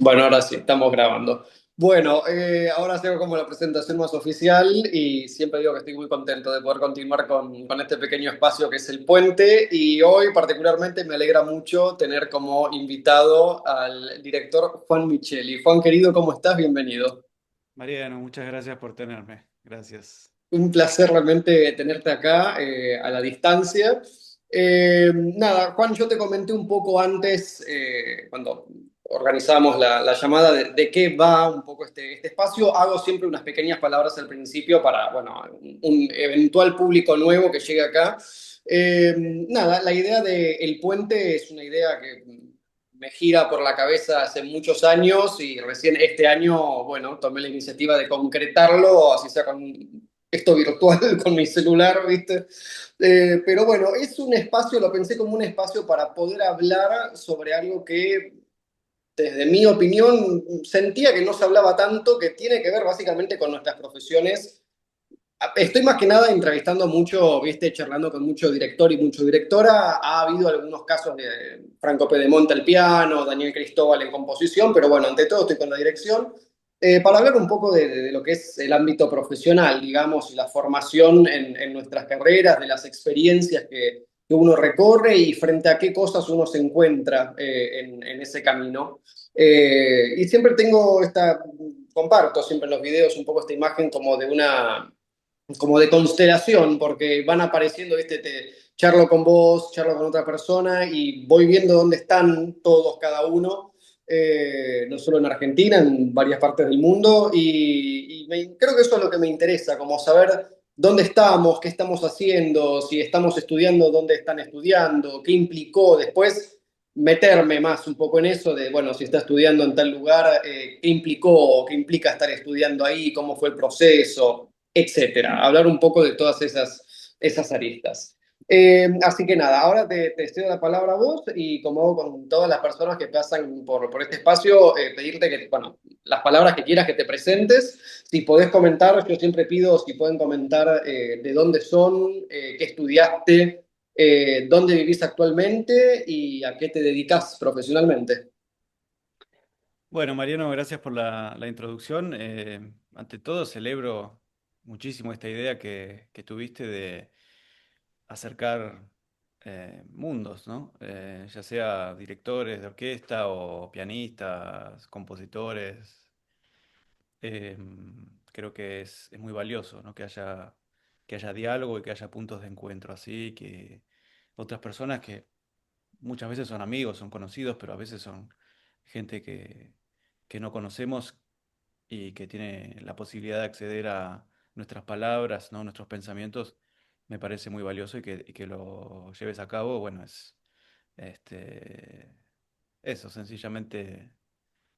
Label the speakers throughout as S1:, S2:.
S1: Bueno, ahora sí, estamos grabando. Bueno, ahora hago como la presentación más oficial y siempre digo que estoy muy contento de poder continuar con este pequeño espacio que es el puente y hoy particularmente me alegra mucho tener como invitado al director Juan Micheli. Juan querido, ¿cómo estás? Bienvenido.
S2: Mariano, muchas gracias por tenerme. Gracias.
S1: Un placer realmente tenerte acá a la distancia. Nada, Juan, yo te comenté un poco antes, cuando organizamos la llamada, de qué va un poco este espacio. Hago siempre unas pequeñas palabras al principio para, bueno, un eventual público nuevo que llegue acá. Nada, la idea del puente es una idea que me gira por la cabeza hace muchos años y recién este año, bueno, tomé la iniciativa de concretarlo, así sea con esto virtual con mi celular, ¿viste? Pero bueno, es un espacio, lo pensé como un espacio para poder hablar sobre algo que, desde mi opinión, sentía que no se hablaba tanto, que tiene que ver básicamente con nuestras profesiones. Estoy más que nada entrevistando mucho, viste, charlando con mucho director y mucho directora. Ha habido algunos casos de Franco Pedemonte al piano, Daniel Cristóbal en composición, pero bueno, ante todo estoy con la dirección. Para hablar un poco de lo que es el ámbito profesional, digamos, y la formación en nuestras carreras, de las experiencias que uno recorre y frente a qué cosas uno se encuentra en ese camino. Y siempre tengo comparto siempre en los videos un poco esta imagen como de constelación, porque van apareciendo, ¿viste? Charlo con vos, charlo con otra persona y voy viendo dónde están todos, cada uno, no solo en Argentina, en varias partes del mundo, creo que eso es lo que me interesa, como saber dónde estamos, qué estamos haciendo, si estamos estudiando, dónde están estudiando, qué implicó después. Meterme más un poco en eso de, bueno, si está estudiando en tal lugar, qué implicó, qué implica estar estudiando ahí, cómo fue el proceso, etcétera. Hablar un poco de todas esas aristas. Así que nada, ahora te cedo la palabra a vos y como hago con todas las personas que pasan por este espacio, pedirte que, bueno, las palabras que quieras que te presentes. Si podés comentar, yo siempre pido si pueden comentar de dónde son, qué estudiaste, dónde vivís actualmente y a qué te dedicas profesionalmente.
S2: Bueno, Mariano, gracias por la introducción. Ante todo, celebro muchísimo esta idea que tuviste de acercar mundos, ¿no? Ya sea directores de orquesta o pianistas, compositores. Eh, Creo que es muy valioso, ¿no? Que haya diálogo y que haya puntos de encuentro así, que otras personas que muchas veces son amigos, son conocidos, pero a veces son gente que no conocemos y que tiene la posibilidad de acceder a nuestras palabras, ¿no? Nuestros pensamientos, me parece muy valioso y que lo lleves a cabo, bueno, es este, eso, sencillamente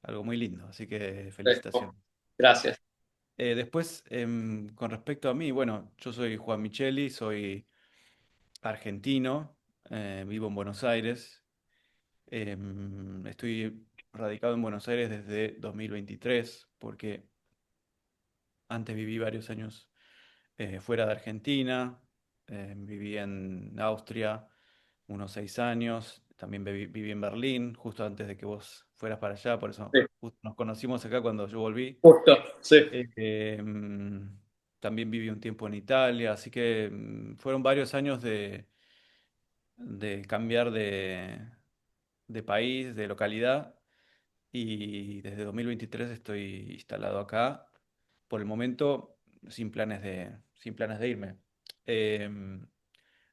S2: algo muy lindo, así que felicitaciones.
S1: Gracias.
S2: Después, con respecto a mí, bueno, yo soy Juan Micheli, soy argentino, vivo en Buenos Aires. Estoy radicado en Buenos Aires desde 2023 porque antes viví varios años fuera de Argentina, viví en Austria unos 6 años, también viví en Berlín justo antes de que vos fueras para allá, por eso
S1: Sí,
S2: justo nos conocimos acá cuando yo volví.
S1: justo, sí.
S2: Eh, También viví un tiempo en Italia, así que fueron varios años de cambiar de país, de localidad. Y desde 2023 estoy instalado acá, por el momento sin planes de irme. Em,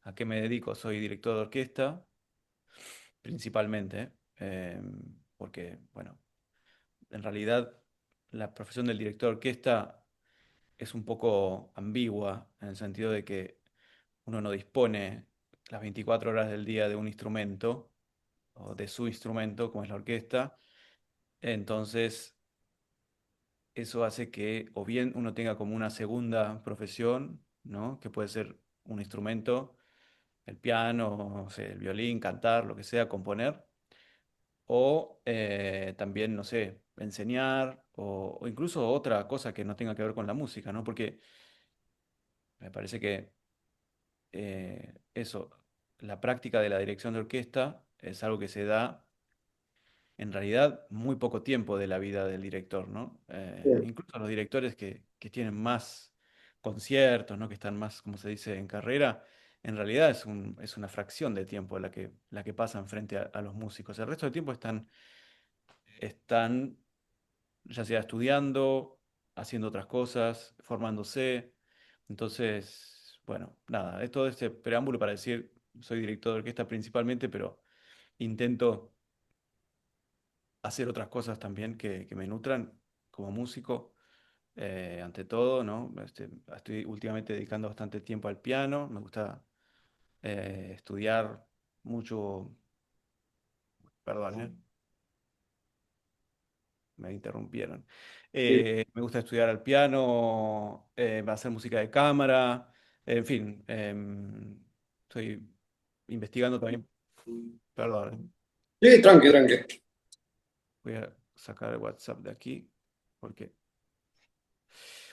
S2: ¿A qué me dedico? Soy director de orquesta, principalmente, porque, bueno, en realidad la profesión del director de orquesta es un poco ambigua, en el sentido de que uno no dispone las 24 horas del día de un instrumento, o de su instrumento, como es la orquesta. Entonces, eso hace que o bien uno tenga como una segunda profesión, ¿no? Que puede ser un instrumento, el piano, no sé, el violín, cantar, lo que sea, componer, o también, no sé, enseñar, o incluso otra cosa que no tenga que ver con la música, ¿no? Porque me parece que eso, la práctica de la dirección de orquesta es algo que se da en realidad muy poco tiempo de la vida del director, ¿no?
S1: Bien.
S2: Incluso los directores que tienen más conciertos, ¿no? Que están más, como se dice, en carrera, en realidad es una fracción de tiempo la que pasan frente a los músicos. El resto del tiempo están ya sea estudiando, haciendo otras cosas, formándose. Entonces, bueno, nada, es todo este preámbulo para decir, soy director de orquesta principalmente, pero intento hacer otras cosas también que me nutran como músico, ante todo, ¿no? Estoy últimamente dedicando bastante tiempo al piano, me gusta estudiar mucho, perdón, me interrumpieron.
S1: Sí.
S2: Me gusta estudiar al piano, hacer música de cámara, en fin, estoy investigando también, perdón,
S1: Sí, tranqui, tranqui.
S2: voy a sacar el WhatsApp de aquí, porque,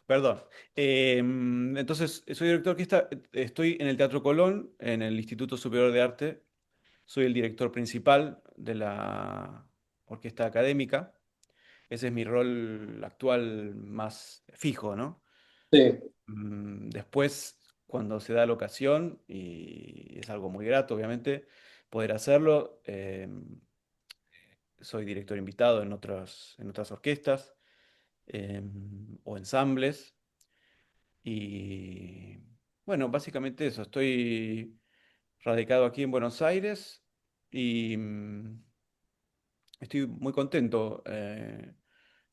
S2: perdón. Entonces, soy director que estoy en el Teatro Colón, en el Instituto Superior de Arte, soy el director principal de la orquesta académica. Ese es mi rol actual más fijo, ¿no?
S1: Sí.
S2: Después, cuando se da la ocasión, y es algo muy grato, obviamente, poder hacerlo, soy director invitado en otras orquestas o ensambles. Y bueno, básicamente eso. Estoy radicado aquí en Buenos Aires y estoy muy contento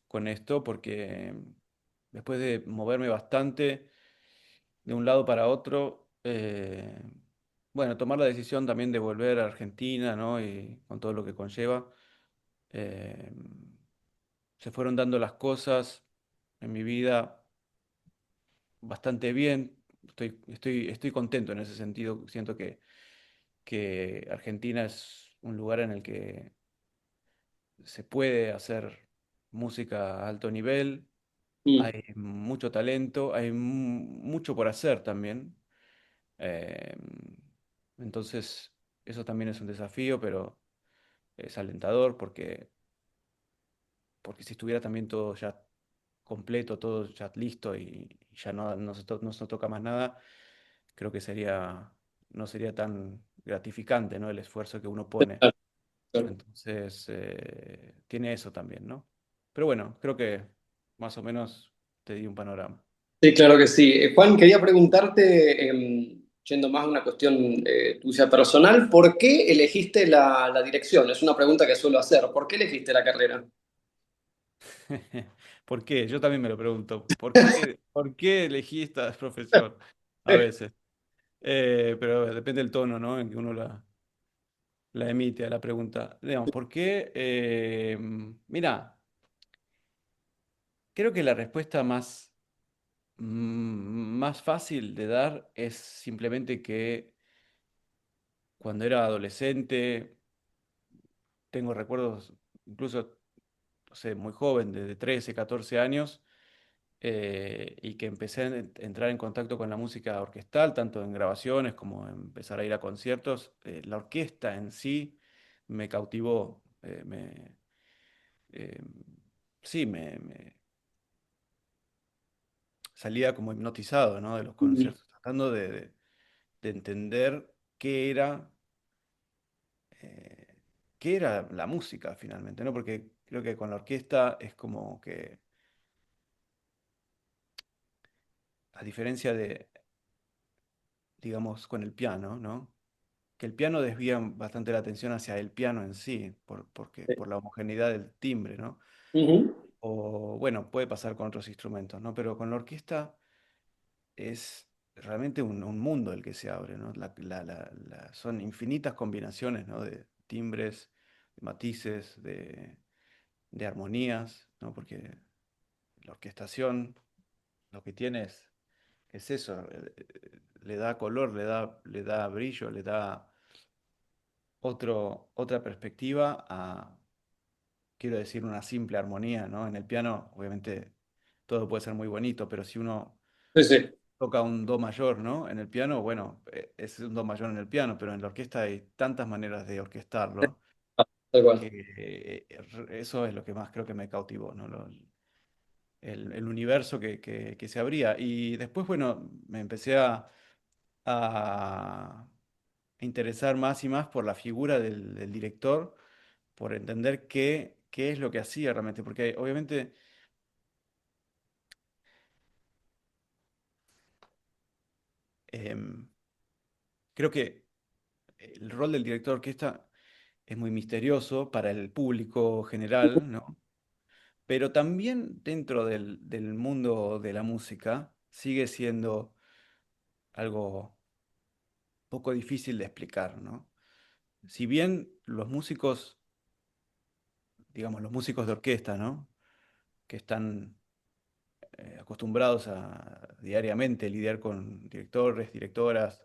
S2: con esto porque después de moverme bastante de un lado para otro, bueno, tomar la decisión también de volver a Argentina, ¿no? Y con todo lo que conlleva, eh, se fueron dando las cosas en mi vida bastante bien. Estoy contento en ese sentido. Siento que Argentina es un lugar en el que se puede hacer música a alto nivel,
S1: Mm.
S2: hay mucho talento, hay mucho por hacer también. Eh, entonces, eso también es un desafío, pero es alentador porque si estuviera también todo ya completo, todo ya listo y ya no se toca más nada, creo que no sería tan gratificante, ¿no? El esfuerzo que uno pone.
S1: Claro, claro.
S2: Entonces, tiene eso también, ¿no? Pero bueno, creo que más o menos te di un panorama.
S1: Sí, claro que sí. Juan, quería preguntarte, yendo más a una cuestión tuya personal, ¿por qué elegiste la dirección? Es una pregunta que suelo hacer. ¿Por qué elegiste la carrera?
S2: ¿Por qué? Yo también me lo pregunto. Por qué elegí esta profesión? A veces. Pero depende del tono, ¿no? En que uno la emite a la pregunta. Digamos, ¿por qué? Mira, creo que la respuesta más fácil de dar es simplemente que cuando era adolescente, tengo recuerdos incluso, no sé, muy joven, de 13, 14 años, y que empecé a entrar en contacto con la música orquestal, tanto en grabaciones como empezar a ir a conciertos. La orquesta en sí me cautivó, eh, sí, salía como hipnotizado, ¿no? De los
S1: Mm.
S2: conciertos, tratando de entender eh, qué era la música finalmente, ¿no? Porque creo que con la orquesta es como que, a diferencia de, digamos, con el piano, ¿no? Que el piano desvía bastante la atención hacia el piano en sí, por la homogeneidad del timbre, ¿no?
S1: Ujú.
S2: O bueno, puede pasar con otros instrumentos, ¿no? Pero con la orquesta es realmente un mundo el que se abre, ¿no? Son infinitas combinaciones, ¿no? De timbres, de matices, de armonías, ¿no? Porque la orquestación lo que tiene es eso, le da color, le da brillo, le da otra perspectiva a, quiero decir, una simple armonía, ¿no? En el piano, obviamente, todo puede ser muy bonito, pero si uno
S1: Sí, sí.
S2: toca un do mayor, ¿no? En el piano, bueno, es un do mayor en el piano, pero en la orquesta hay tantas maneras de orquestarlo.
S1: tal cual.
S2: que eso es lo que más creo que me cautivó, ¿no? El universo que se abría. Y después, bueno, me empecé a interesar más y más por la figura del director, por entender qué es lo que hacía realmente, porque obviamente em, creo que el rol del director de orquesta es muy misterioso para el público general, ¿no? Pero también dentro del mundo de la música sigue siendo algo poco difícil de explicar, ¿no? Si bien los músicos, digamos, los músicos de orquesta, ¿no? Que están acostumbrados a diariamente lidiar con directores, directoras,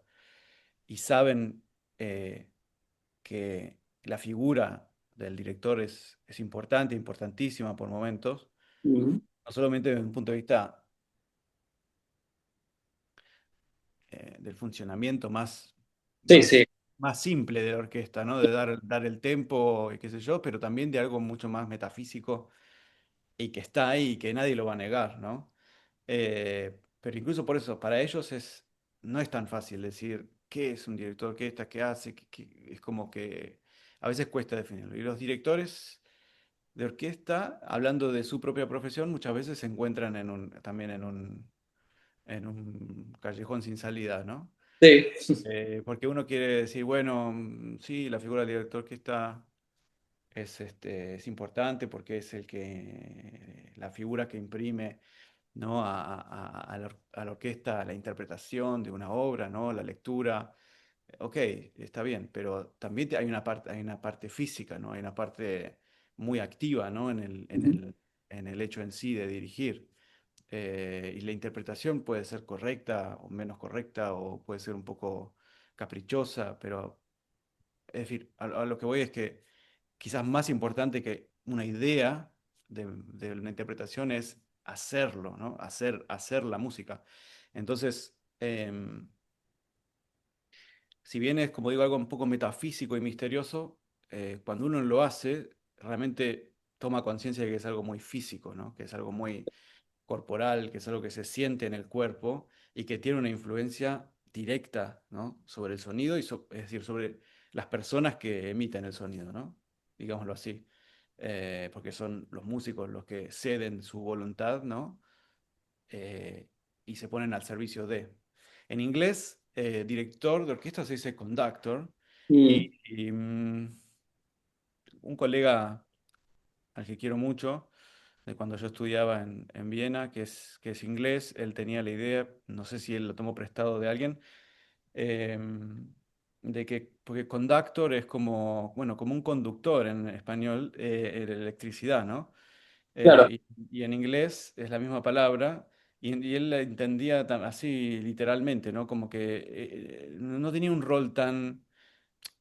S2: y saben eh, que la figura del director es importante, importantísima por momentos,
S1: Ujú.
S2: no solamente desde un punto de vista del funcionamiento
S1: Sí, sí.
S2: más simple de la orquesta, ¿no? De dar el tempo y qué sé yo, pero también de algo mucho más metafísico y que está ahí y que nadie lo va a negar, ¿no? Pero incluso por eso, para ellos no es tan fácil decir qué es un director de orquesta, qué hace, es como que a veces cuesta definirlo. Y los directores de orquesta, hablando de su propia profesión, muchas veces se encuentran también en un callejón sin salida, ¿no?
S1: Sí.
S2: Porque uno quiere decir, bueno, sí, la figura del director que está es importante porque es la figura que imprime, ¿no? A la orquesta la interpretación de una obra, ¿no? La lectura. Ok, está bien, pero también hay una parte física, ¿no? Hay una parte muy activa, ¿no? En el hecho en sí de dirigir. Y la interpretación puede ser correcta o menos correcta o puede ser un poco caprichosa, pero es decir, a lo que voy es que quizás más importante que una idea de una interpretación es hacerlo, ¿no? Hacer la música. Entonces, si bien es, como digo, algo un poco metafísico y misterioso, cuando uno lo hace, realmente toma conciencia de que es algo muy físico, ¿no? Que es algo muy corporal, que es algo que se siente en el cuerpo y que tiene una influencia directa, ¿no? Sobre el sonido es decir, sobre las personas que emiten el sonido, ¿no? Digámoslo así. Porque son los músicos los que ceden su voluntad, ¿no? Eh, y se ponen al servicio de. En inglés, director de orquesta se dice conductor
S1: Mm,
S2: y, un colega al que quiero mucho, de cuando yo estudiaba en Viena, que es inglés, él tenía la idea, no sé si él lo tomó prestado de alguien, de que, porque conductor es como, bueno, como un conductor en español, de electricidad, ¿no?
S1: claro.
S2: Y en inglés es la misma palabra, y él la entendía así literalmente, ¿no? Como que no tenía un rol tan...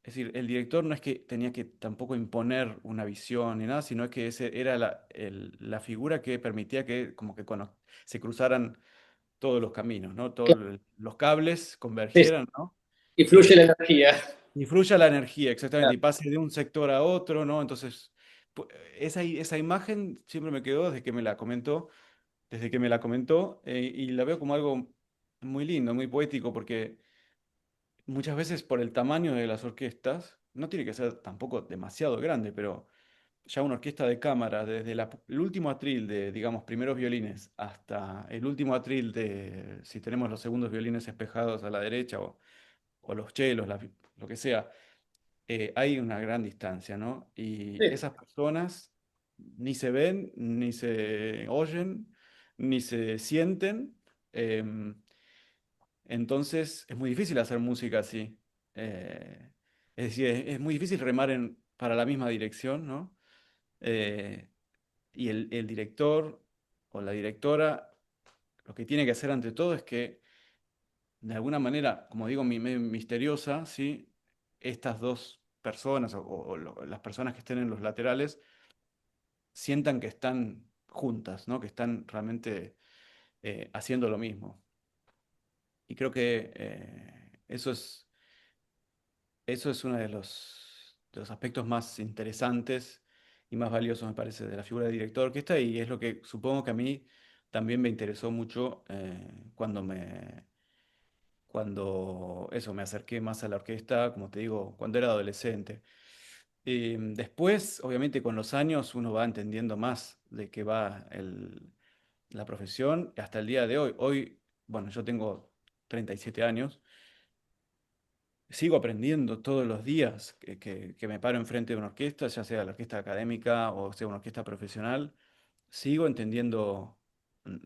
S2: Es decir, el director no es que tenía que tampoco imponer una visión ni nada, sino que ese era la figura que permitía que como que se cruzaran todos los caminos, ¿no? Todos los cables
S1: Sí, sí.
S2: convergieran, ¿no?
S1: Y
S2: Y,
S1: fluye la energía.
S2: y fluya la energía, exactamente,
S1: Claro.
S2: y pase de un sector a otro, ¿no? Entonces, pu- esa imagen siempre me quedó desde que me la comentó, y la veo como algo muy lindo, muy poético, porque muchas veces por el tamaño de las orquestas, no tiene que ser tampoco demasiado grande, pero ya una orquesta de cámara, desde el último atril de, digamos, primeros violines hasta el último atril de, si tenemos los segundos violines espejados a la derecha o los chelos, lo que sea, hay una gran distancia, ¿no? Y
S1: Sí.
S2: esas personas ni se ven, ni se oyen, ni se sienten. em, entonces es muy difícil hacer música así. Eh, es decir, es muy difícil remar para la misma dirección, ¿no? Eh, y el director o la directora lo que tiene que hacer ante todo es que, de alguna manera, como digo, misteriosa, ¿sí? Estas dos personas las personas que estén en los laterales sientan que están juntas, ¿no? Que están realmente haciendo lo mismo. Y creo que eso es uno de los de los aspectos más interesantes y más valiosos, me parece, de la figura de director de orquesta y es lo que supongo que a mí también me interesó mucho cuando eso, me acerqué más a la orquesta, como te digo, cuando era adolescente. Después, obviamente, con los años uno va entendiendo más de qué va la profesión hasta el día de hoy. Hoy, bueno, yo tengo 37 años, sigo aprendiendo todos los días que me paro enfrente de una orquesta, ya sea la orquesta académica o sea una orquesta profesional, sigo entendiendo mm,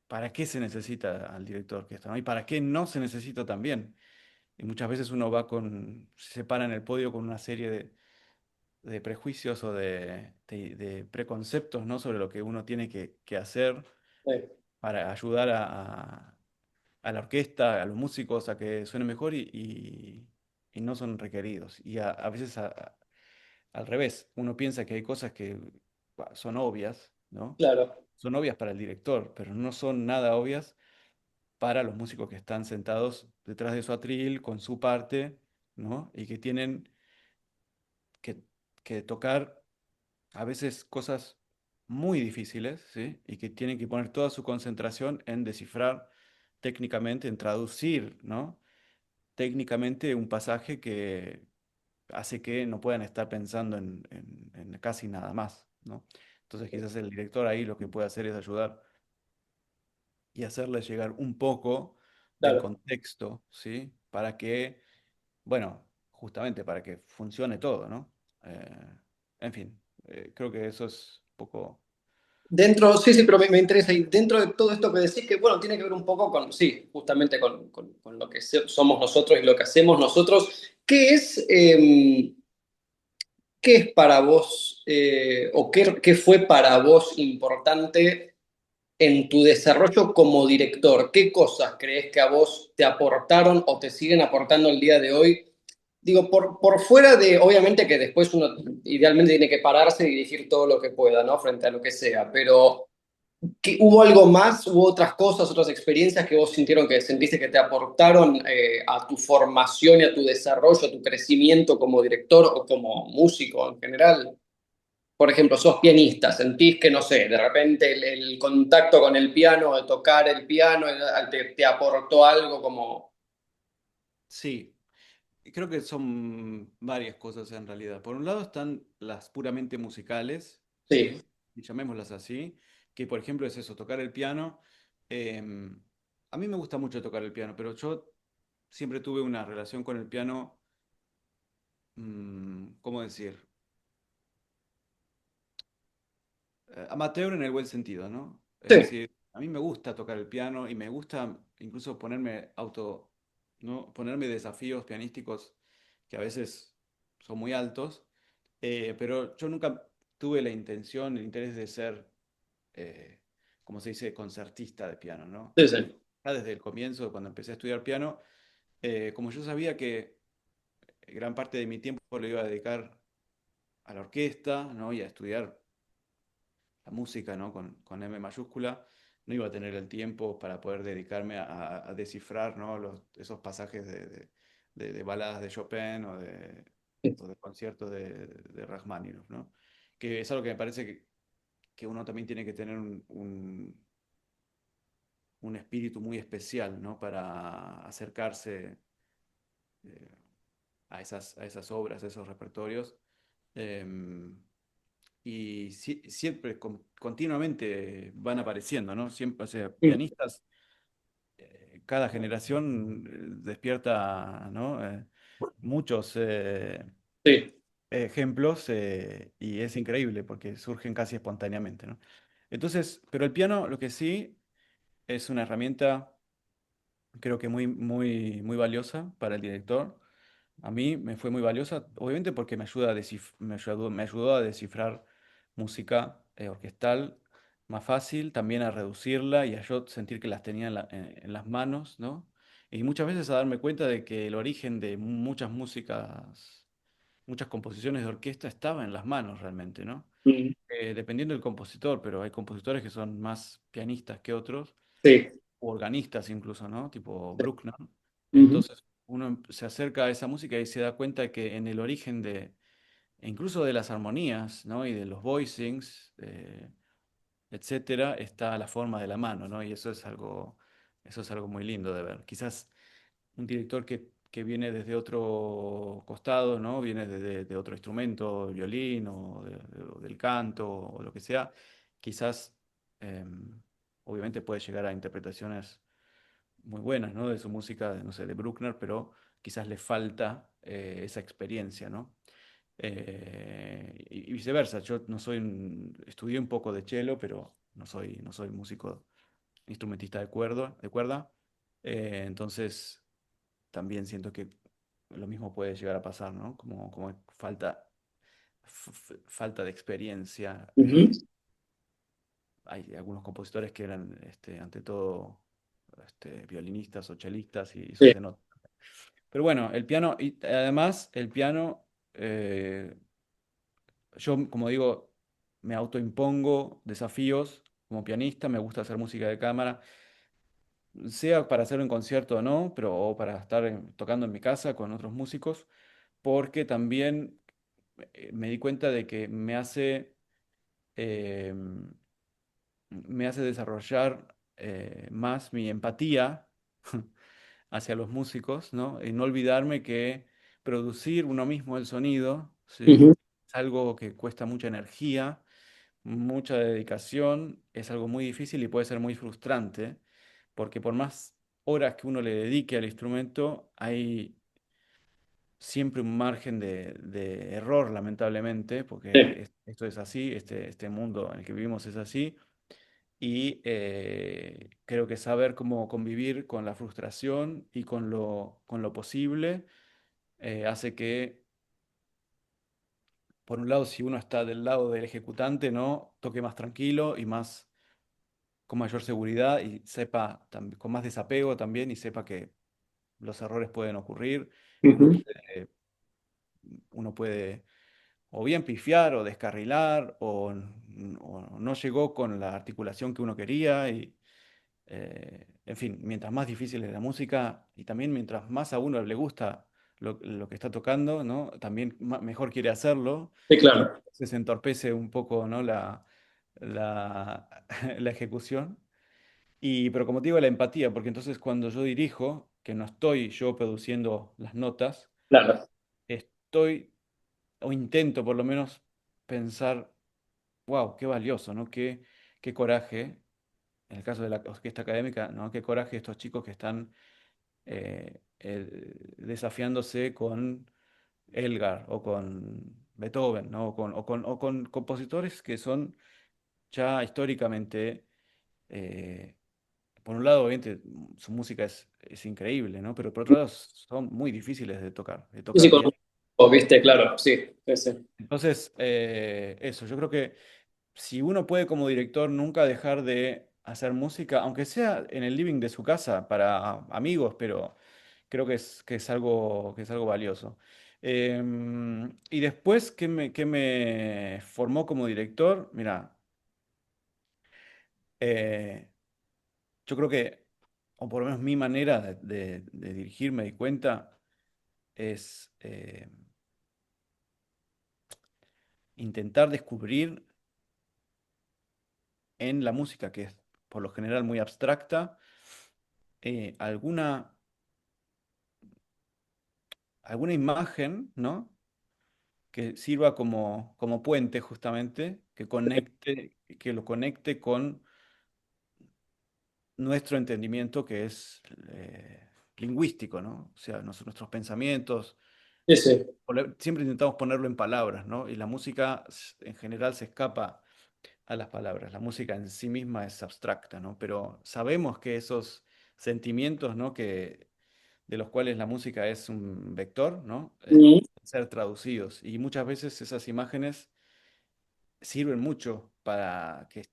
S2: para qué se necesita al director de orquesta, ¿no? Y para qué no se necesita también. Y muchas veces uno se para en el podio con una serie de prejuicios o de preconceptos, ¿no? Sobre lo que uno tiene que hacer
S1: Sí,
S2: para ayudar a la orquesta, a los músicos a que suene mejor y no son requeridos. Y a veces al revés, uno piensa que hay cosas que son obvias, ¿no?
S1: claro,
S2: Son obvias para el director, pero no son nada obvias para los músicos que están sentados detrás de su atril con su parte, ¿no? Y que tienen que, que tocar a veces cosas muy difíciles, ¿sí? Y que tienen que poner toda su concentración en descifrar técnicamente, en traducir, ¿no? Técnicamente un pasaje que hace que no puedan estar pensando en casi nada más, ¿no? Entonces quizás el director ahí lo que puede hacer es ayudar y hacerles llegar un poco del
S1: claro.
S2: contexto, ¿sí? Para que, bueno, justamente para que funcione todo, ¿no? En fin, creo que eso es un poco...
S1: Dentro, sí, sí, pero me interesa. Y dentro de todo esto que decís, que bueno, tiene que ver un poco con, sí, justamente con lo que somos nosotros y lo que hacemos nosotros. ¿Qué es, qué es para vos, o qué fue para vos importante en tu desarrollo como director? ¿Qué cosas crees que a vos te aportaron o te siguen aportando el día de hoy? Digo, por fuera de, obviamente que después uno idealmente tiene que pararse y dirigir todo lo que pueda, ¿no? Frente a lo que sea, pero ¿hubo algo más, hubo otras cosas, otras experiencias que vos sentiste que te aportaron a tu formación y a tu desarrollo, a tu crecimiento como director o como músico en general? Por ejemplo, sos pianista, sentís que, no sé, de repente el contacto con el piano, de tocar el piano, te aportó algo como...
S2: Sí, creo que son varias cosas en realidad. Por un lado están las puramente musicales,
S1: Sí,
S2: ¿sí? Y llamémoslas así, que por ejemplo es eso, tocar el piano. A mí me gusta mucho tocar el piano, pero yo siempre tuve una relación con el piano, ¿cómo decir? Amateur en el buen sentido, ¿no? Es
S1: sí,
S2: decir, a mí me gusta tocar el piano y me gusta incluso ¿no? Ponerme desafíos pianísticos que a veces son muy altos, pero yo nunca tuve la intención, el interés de ser, eh, como se dice, concertista de piano, ¿no?
S1: sí, sí,
S2: Ya desde el comienzo, cuando empecé a estudiar piano, como yo sabía que gran parte de mi tiempo lo iba a dedicar a la orquesta, ¿no? Y a estudiar la música, ¿no? Con M mayúscula, no iba a tener el tiempo para poder dedicarme a descifrar, ¿no? Esos pasajes de baladas de Chopin o de conciertos de Rachmaninoff, ¿no? Que es algo que me parece que uno también tiene que tener un espíritu muy especial, ¿no? Para acercarse eh, a esas obras, a esos repertorios. Em, y siempre, continuamente van apareciendo, ¿no? Siempre, o sea,
S1: mm,
S2: pianistas, cada generación despierta, ¿no? Muchos
S1: sí,
S2: ejemplos y es increíble porque surgen casi espontáneamente, ¿no? Entonces, pero el piano, lo que sí, es una herramienta, creo que muy valiosa para el director. A mí me fue muy valiosa, obviamente porque me ayudó a descifrar música orquestal más fácil, también a reducirla y a yo sentir que las tenía en las manos, ¿no? Y muchas veces a darme cuenta de que el origen de muchas músicas, muchas composiciones de orquesta estaba en las manos realmente, ¿no?
S1: mm,
S2: Dependiendo del compositor, pero hay compositores que son más pianistas que otros,
S1: sí,
S2: o organistas incluso, ¿no? Tipo
S1: sí,
S2: Bruckner.
S1: ujú,
S2: uno se acerca a esa música y se da cuenta que en el origen de, e incluso de las armonías, ¿no? Y de los voicings, etcétera, está la forma de la mano, ¿no? Y eso es algo muy lindo de ver. Quizás un director que viene desde otro costado, ¿no? Viene de otro instrumento, violín o del canto o lo que sea, quizás obviamente puede llegar a interpretaciones muy buenas, ¿no? De su música, no sé, de Bruckner, pero quizás le falta esa experiencia, ¿no? Y viceversa, yo no soy estudié un poco de cello, pero no soy músico, instrumentista de cuerda. Entonces también siento que lo mismo puede llegar a pasar, ¿no? Como falta de experiencia.
S1: Ujú.
S2: Hay algunos compositores que eran, ante todo, violinistas o chelistas y eso
S1: Sí.
S2: se nota. Pero bueno, el piano, y además el piano, eh, yo, como digo, me autoimpongo desafíos como pianista, me gusta hacer música de cámara, sea para hacerlo en concierto o no, pero o para estar tocando en mi casa con otros músicos, porque también me di cuenta de que eh, me hace desarrollar más mi empatía hacia los músicos, ¿no? Y no olvidarme que producir uno mismo el sonido, ¿sí?
S1: Ujú.
S2: Es algo que cuesta mucha energía, mucha dedicación, es algo muy difícil y puede ser muy frustrante, porque por más horas que uno le dedique al instrumento, hay siempre un margen de error, lamentablemente, porque
S1: Sí.
S2: esto es así, este mundo en el que vivimos es así, y creo que saber cómo convivir con la frustración y con lo posible hace que, por un lado, si uno está del lado del ejecutante, ¿no? Toque más tranquilo y más con mayor seguridad y sepa con más desapego también y sepa que los errores pueden ocurrir, uno
S1: Ujú.
S2: puede, uno puede o bien pifiar o descarrilar o no llegó con la articulación que uno quería y en fin, mientras más difícil es la música y también mientras más a uno le gusta lo que está tocando, ¿no? También mejor quiere hacerlo
S1: Sí,
S2: y
S1: claro.
S2: se entorpece un poco, ¿no? La, la ejecución. Pero como te digo, la empatía, porque entonces cuando yo dirijo, que no estoy yo produciendo las notas,
S1: Claro.
S2: estoy, o intento por lo menos pensar, wow, qué valioso, ¿no? Qué coraje, en el caso de la orquesta académica, ¿no? Qué coraje estos chicos que están desafiándose con Elgar o con Beethoven, ¿no? O con compositores que son ya históricamente por un lado, obviamente, su música es increíble, ¿no? Pero por otro lado, son muy difíciles de
S1: Sí, sí,
S2: tocar
S1: con
S2: bien.
S1: o viste, claro, sí, sí, sí.
S2: Entonces, eso, yo creo que si uno puede como director nunca dejar de hacer música, aunque sea en el living de su casa para amigos, pero creo que es algo valioso. Y después, qué me formó como director? Mira, eh, yo creo que, o por lo menos mi manera de dirigir, me di cuenta, es intentar descubrir en la música, que es por lo general muy abstracta, alguna, alguna imagen, ¿no? Que sirva como puente justamente, que lo conecte con nuestro entendimiento que es lingüístico, ¿no? O sea, nuestros pensamientos.
S1: Sí, sí.
S2: Siempre intentamos ponerlo en palabras, ¿no? Y la música en general se escapa a las palabras. La música en sí misma es abstracta, ¿no? Pero sabemos que esos sentimientos, ¿no? De los cuales la música es un vector, ¿no?
S1: Mm.
S2: Pueden ser traducidos. Y muchas veces esas imágenes sirven mucho para que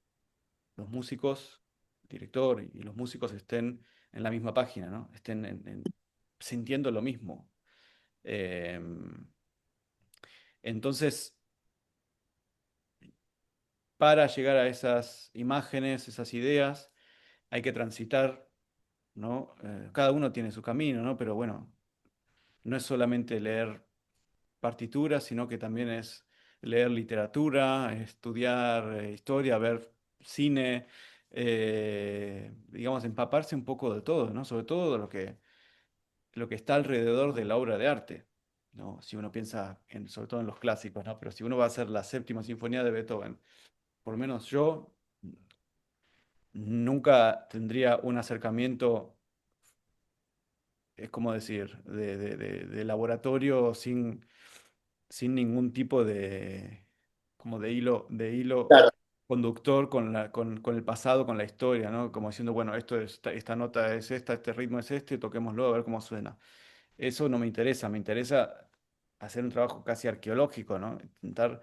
S2: los músicos, el director y los músicos estén en la misma página, ¿no? Estén sintiendo lo mismo. Em, entonces, para llegar a esas imágenes, esas ideas, hay que transitar, ¿no? Cada uno tiene su camino, ¿no? Pero bueno, no es solamente leer partituras, sino que también es leer literatura, estudiar historia, ver cine, digamos, empaparse un poco de todo, ¿no? Sobre todo de lo que está alrededor de la obra de arte, ¿no? Si uno piensa sobre todo en los clásicos, ¿no? Pero si uno va a hacer la séptima sinfonía de Beethoven, por lo menos yo nunca tendría un acercamiento, es como decir, de laboratorio sin ningún tipo de, como de hilo
S1: Claro,
S2: conductor con el pasado, con la historia, ¿no? Como diciendo, bueno, esta nota es esta, este ritmo es este, toquémoslo a ver cómo suena. Eso no me interesa hacer un trabajo casi arqueológico, ¿no? Intentar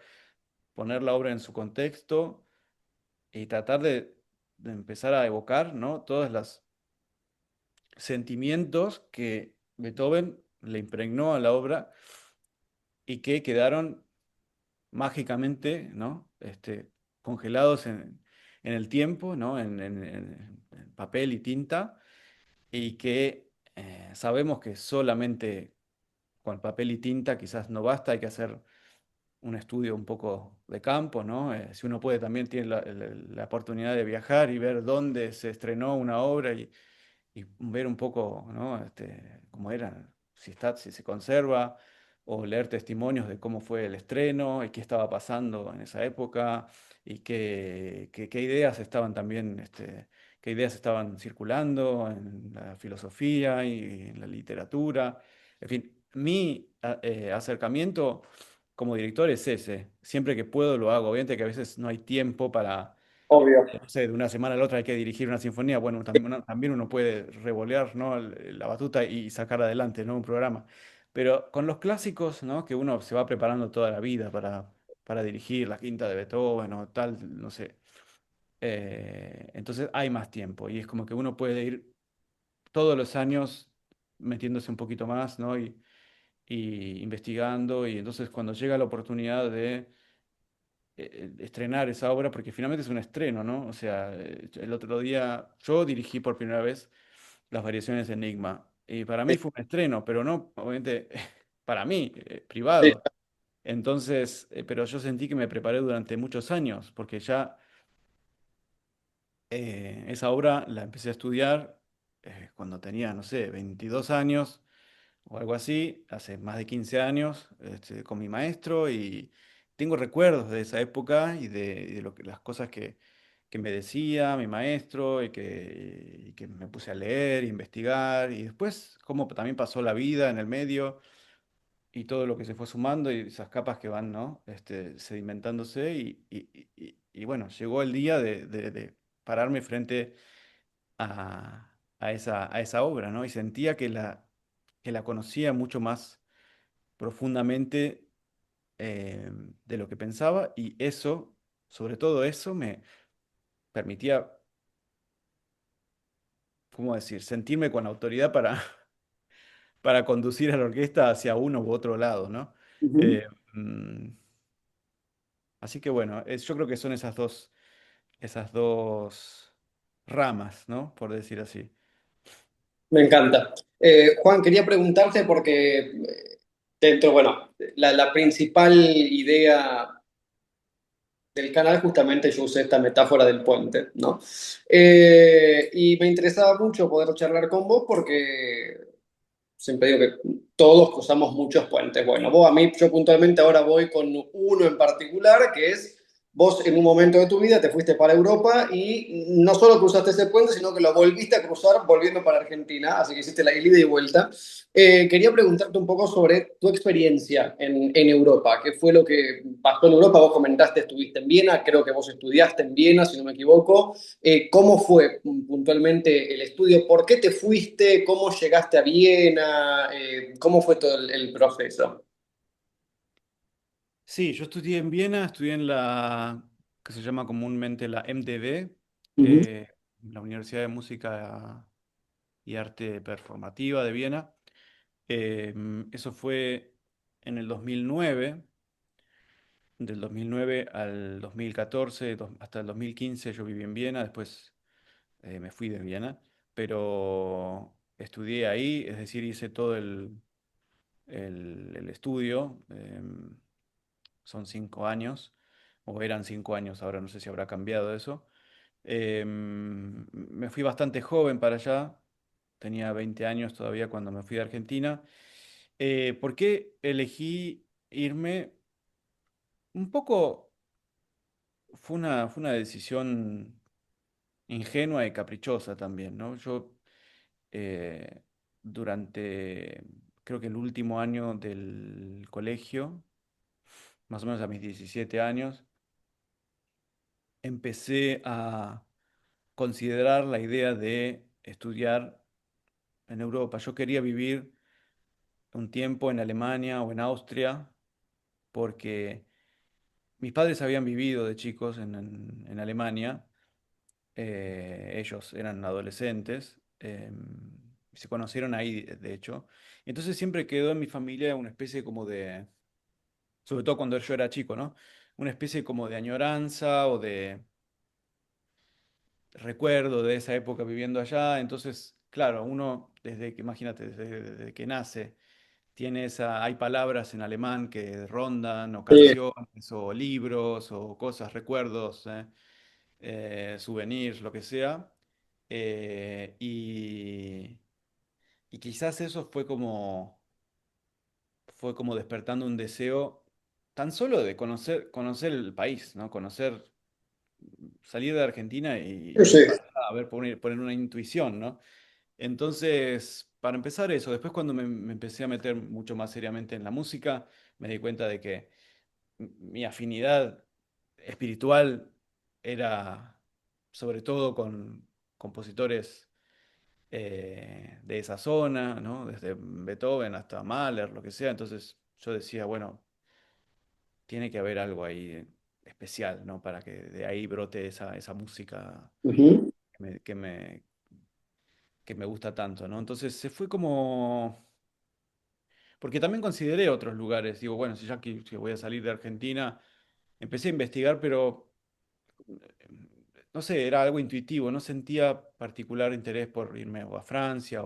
S2: poner la obra en su contexto y tratar de empezar a evocar, ¿no? Todos los sentimientos que Beethoven le impregnó a la obra y que quedaron mágicamente, ¿no? Congelados en el tiempo, ¿no? En papel y tinta, y que sabemos que solamente con papel y tinta quizás no basta, hay que hacer un estudio un poco de campo, ¿no? Si uno puede, también tiene la oportunidad de viajar y ver dónde se estrenó una obra y ver un poco, ¿no? Cómo era, si está, si se conserva, o leer testimonios de cómo fue el estreno y qué estaba pasando en esa época y qué ideas estaban también, qué ideas estaban circulando en la filosofía y en la literatura. En fin, mi acercamiento como director es ese. Siempre que puedo lo hago. Obviamente que a veces no hay tiempo para
S1: obvio.
S2: no sé, de una semana a la otra hay que dirigir una sinfonía, bueno, también uno puede revolear, ¿no? La batuta y sacar adelante, ¿no? Un programa. Pero con los clásicos, ¿no? Que uno se va preparando toda la vida para dirigir la quinta de Beethoven o tal, no sé. Entonces hay más tiempo y es como que uno puede ir todos los años metiéndose un poquito más, ¿no? Y investigando y entonces cuando llega la oportunidad de estrenar esa obra, porque finalmente es un estreno, ¿no? O sea, el otro día yo dirigí por primera vez las variaciones de Enigma, y para mí
S1: Sí,
S2: fue un estreno, pero no, obviamente, para mí,
S1: sí,
S2: privado. Entonces, pero yo sentí que me preparé durante muchos años, porque ya esa obra la empecé a estudiar cuando tenía, no sé, 22 años o algo así, hace más de 15 años, con mi maestro y tengo recuerdos de esa época y de las cosas que me decía mi maestro y que me puse a leer, investigar y después cómo también pasó la vida en el medio y todo lo que se fue sumando y esas capas que van, ¿no? Sedimentándose y bueno, llegó el día de pararme frente a esa obra, ¿no? Y sentía que la conocía mucho más profundamente eh, de lo que pensaba y eso, sobre todo eso, me permitía, ¿cómo decir?, sentirme con autoridad para conducir a la orquesta hacia uno u otro lado, ¿no?
S1: ujú.
S2: Eh, mm, Así que bueno, yo creo que son esas dos ramas, ¿no? Por decir así.
S1: Me encanta. Juan, quería preguntarte porque dentro, bueno, la principal idea del canal justamente yo usé esta metáfora del puente, ¿no? Y me interesaba mucho poder charlar con vos porque siempre digo que todos cruzamos muchos puentes. Bueno, vos a mí, yo puntualmente ahora voy con uno en particular, que es vos en un momento de tu vida te fuiste para Europa y no solo cruzaste ese puente, sino que lo volviste a cruzar volviendo para Argentina, así que hiciste la ida y vuelta. Quería preguntarte un poco sobre tu experiencia en Europa. ¿Qué fue lo que pasó en Europa? Vos comentaste, estuviste en Viena, creo que vos estudiaste en Viena, si no me equivoco. ¿Cómo fue puntualmente el estudio? ¿Por qué te fuiste? ¿Cómo llegaste a Viena? ¿Cómo fue todo el proceso?
S2: Sí, yo estudié en Viena, estudié en la que se llama comúnmente la MDB,
S1: Ujú.
S2: la Universidad de Música y Arte Performativa de Viena. Eso fue en el 2009, del 2009 al 2014, hasta el 2015 yo viví en Viena, después me fui de Viena, pero estudié ahí, es decir, hice todo el estudio. Son 5 años, o eran 5 años, ahora no sé si habrá cambiado eso. Me fui bastante joven para allá, tenía 20 años todavía cuando me fui de Argentina. ¿Por qué elegí irme? Un poco fue una decisión ingenua y caprichosa también, ¿no? Yo eh, durante, creo que el último año del colegio, más o menos a mis 17 años, empecé a considerar la idea de estudiar en Europa. Yo quería vivir un tiempo en Alemania o en Austria porque mis padres habían vivido de chicos en Alemania. Ellos eran adolescentes, se conocieron ahí, de hecho. Entonces siempre quedó en mi familia una especie como de, sobre todo cuando yo era chico, ¿no? Una especie como de añoranza o de recuerdo de esa época viviendo allá. Entonces, claro, uno desde que, imagínate, desde que nace, tiene hay palabras en alemán que rondan, o
S1: Sí.
S2: canciones, o libros, o cosas, recuerdos, souvenirs, lo que sea. Y quizás eso fue como despertando un deseo tan solo de conocer el país, ¿no? Salir de Argentina y
S1: Sí, sí.
S2: ir para allá, a ver, poner una intuición, ¿no? Entonces, para empezar eso, después cuando me empecé a meter mucho más seriamente en la música, me di cuenta de que mi afinidad espiritual era sobre todo con compositores de esa zona, ¿no? Desde Beethoven hasta Mahler, lo que sea. Entonces yo decía, bueno, tiene que haber algo ahí especial, ¿no? Para que de ahí brote esa música
S1: Ujú.
S2: que me, que me, que me gusta tanto, ¿no? Entonces se fue como. Porque también consideré otros lugares. Digo, bueno, si ya que voy a salir de Argentina, empecé a investigar, pero no sé, era algo intuitivo. No sentía particular interés por irme o a Francia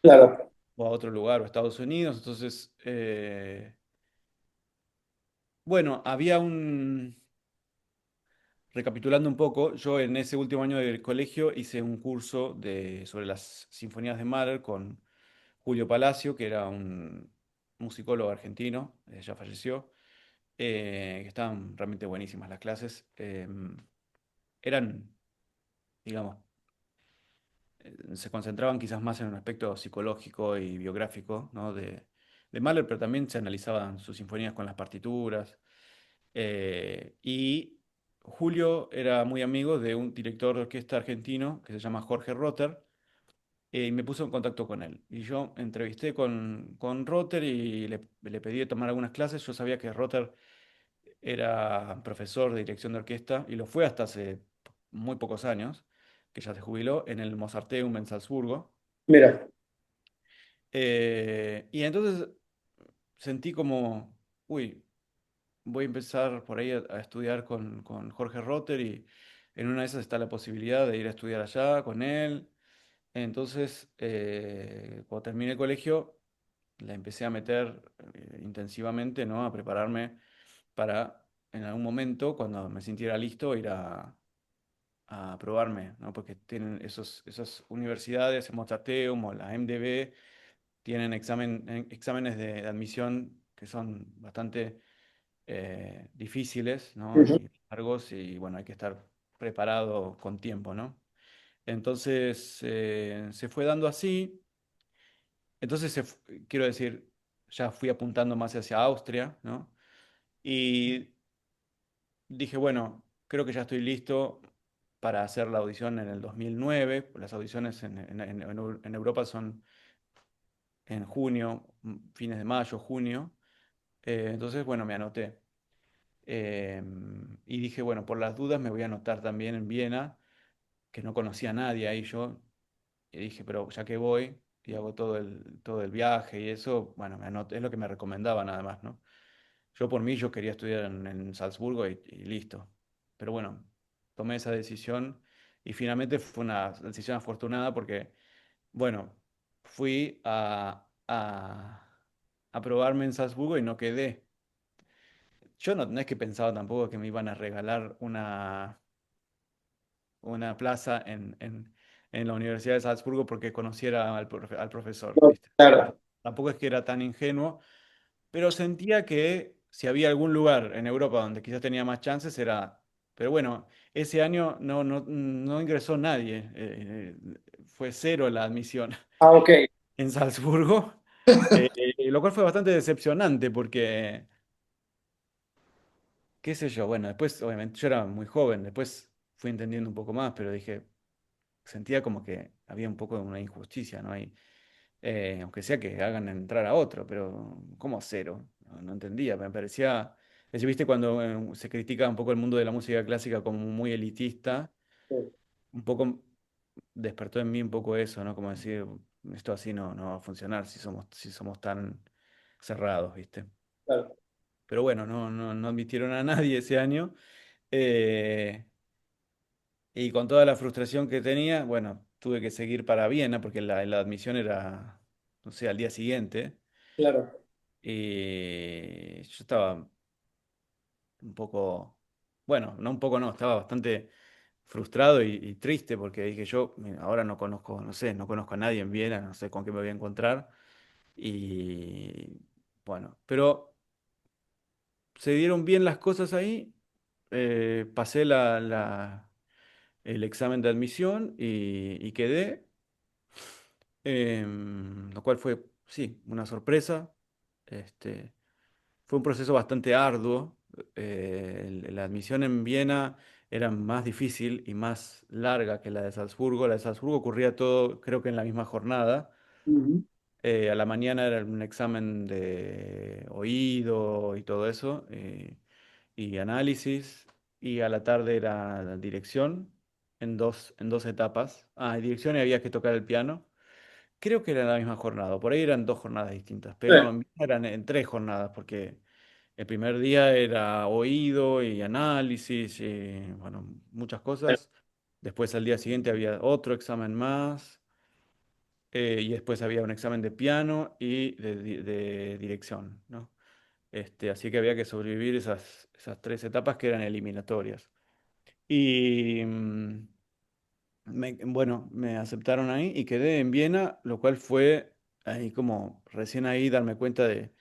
S1: Claro.
S2: o a otro lugar o a Estados Unidos. Entonces, bueno, recapitulando un poco, yo en ese último año del colegio hice un curso sobre las sinfonías de Mahler con Julio Palacio, que era un musicólogo argentino, ya falleció, que estaban realmente buenísimas las clases. Eran, digamos, se concentraban quizás más en un aspecto psicológico y biográfico, ¿no? de Mahler, pero también se analizaban sus sinfonías con las partituras. Y Julio era muy amigo de un director de orquesta argentino que se llama Jorge Rotter, y me puso en contacto con él. Y yo entrevisté con Rotter y le pedí tomar algunas clases. Yo sabía que Rotter era profesor de dirección de orquesta y lo fue hasta hace muy pocos años, que ya se jubiló, en el Mozarteum en Salzburgo.
S1: Mira.
S2: Y entonces sentí como, uy, voy a empezar por ahí a estudiar con Jorge Rotter y en una de esas está la posibilidad de ir a estudiar allá con él. Entonces, cuando terminé el colegio, la empecé a meter intensivamente, ¿no? A prepararme para en algún momento, cuando me sintiera listo, ir a probarme, ¿no? Porque tienen esas universidades, el Mozarteum o la MDB, tienen exámenes de admisión que son bastante difíciles, ¿no?
S1: Ujú.
S2: Y largos, y bueno, hay que estar preparado con tiempo, ¿no? Entonces, se fue dando así. Entonces, quiero decir, ya fui apuntando más hacia Austria, ¿no? Y dije, bueno, creo que ya estoy listo para hacer la audición en el 2009. Las audiciones en Europa son en junio, fines de mayo, junio. Entonces, bueno, me anoté. Y dije, bueno, por las dudas me voy a anotar también en Viena, que no conocía a nadie ahí yo. Y dije, pero ya que voy y hago todo el viaje y eso, bueno, me anoté, es lo que me recomendaba nada más, ¿no? Yo por mí, yo quería estudiar en Salzburgo y listo. Pero bueno, tomé esa decisión y finalmente fue una decisión afortunada porque, bueno, fui aprobarme en Salzburgo y no quedé. Yo no es que pensaba tampoco que me iban a regalar una plaza en la Universidad de Salzburgo porque conociera al profesor,
S1: No,
S2: ¿viste?
S1: claro.
S2: Tampoco es que era tan ingenuo, pero sentía que si había algún lugar en Europa donde quizás tenía más chances era... Pero bueno, ese año no ingresó nadie, fue cero la admisión
S1: Ah, ok,
S2: en Salzburgo, lo cual fue bastante decepcionante porque, qué sé yo, bueno, después obviamente yo era muy joven, después fui entendiendo un poco más, pero dije, sentía como que había un poco de una injusticia, ¿no? Aunque sea que hagan entrar a otro, pero ¿cómo cero? No entendía, me parecía, viste cuando se critica un poco el mundo de la música clásica como muy elitista,
S1: sí,
S2: un poco despertó en mí un poco eso, ¿no? Como decir, esto así no va a funcionar si somos tan cerrados, ¿viste?
S1: claro,
S2: Pero bueno, no admitieron a nadie ese año. eh, y con toda la frustración que tenía, bueno, tuve que seguir para Viena porque la admisión era, no sé, al día siguiente.
S1: claro.
S2: Y yo estaba un poco, bueno, no un poco no, estaba bastante frustrado y triste porque dije yo, "Mira, ahora no conozco, no sé, no conozco a nadie en Viena, no sé con qué me voy a encontrar. Y bueno, pero se dieron bien las cosas ahí, pasé el examen de admisión y quedé, lo cual fue, sí, una sorpresa. Este, Fue un proceso bastante arduo. La admisión en Viena era más difícil y más larga que la de Salzburgo. La de Salzburgo ocurría todo, creo que en la misma jornada.
S1: Ujú,
S2: A la mañana era un examen de oído y todo eso, y análisis, y a la tarde era la dirección en dos etapas. Ah, en dirección y había que tocar el piano. Creo que era la misma jornada, por ahí eran dos jornadas distintas, pero
S1: sí,
S2: no, en Viena eran en tres jornadas, porque el primer día era oído y análisis, y, bueno, muchas
S1: sí,
S2: cosas. Después al día siguiente había otro examen más, y después había un examen de piano y de dirección, ¿no? Así que había que sobrevivir esas tres etapas que eran eliminatorias. Y bueno, me aceptaron ahí y quedé en Viena, lo cual fue ahí como recién ahí darme cuenta de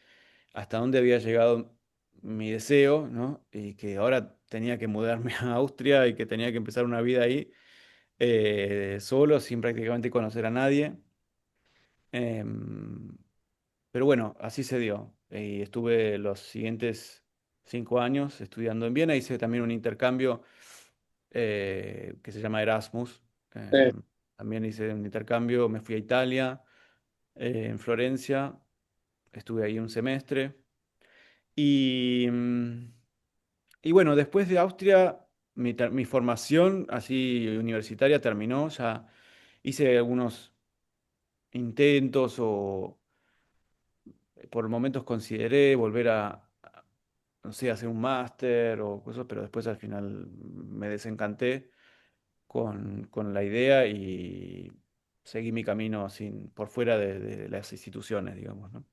S2: hasta dónde había llegado mi deseo, ¿no? Y que ahora tenía que mudarme a Austria y que tenía que empezar una vida ahí, solo, sin prácticamente conocer a nadie. Em, pero bueno, así se dio. Y estuve los siguientes 5 años estudiando en Viena. Hice también un intercambio que se llama Erasmus.
S1: sí.
S2: También hice un intercambio, me fui a Italia, en Florencia. Estuve ahí un semestre. Y, y bueno, después de Austria, mi formación así universitaria terminó. Ya hice algunos intentos o por momentos consideré volver no sé, hacer un máster o cosas, pero después al final me desencanté con la idea y seguí mi camino por fuera de las instituciones, digamos, ¿no?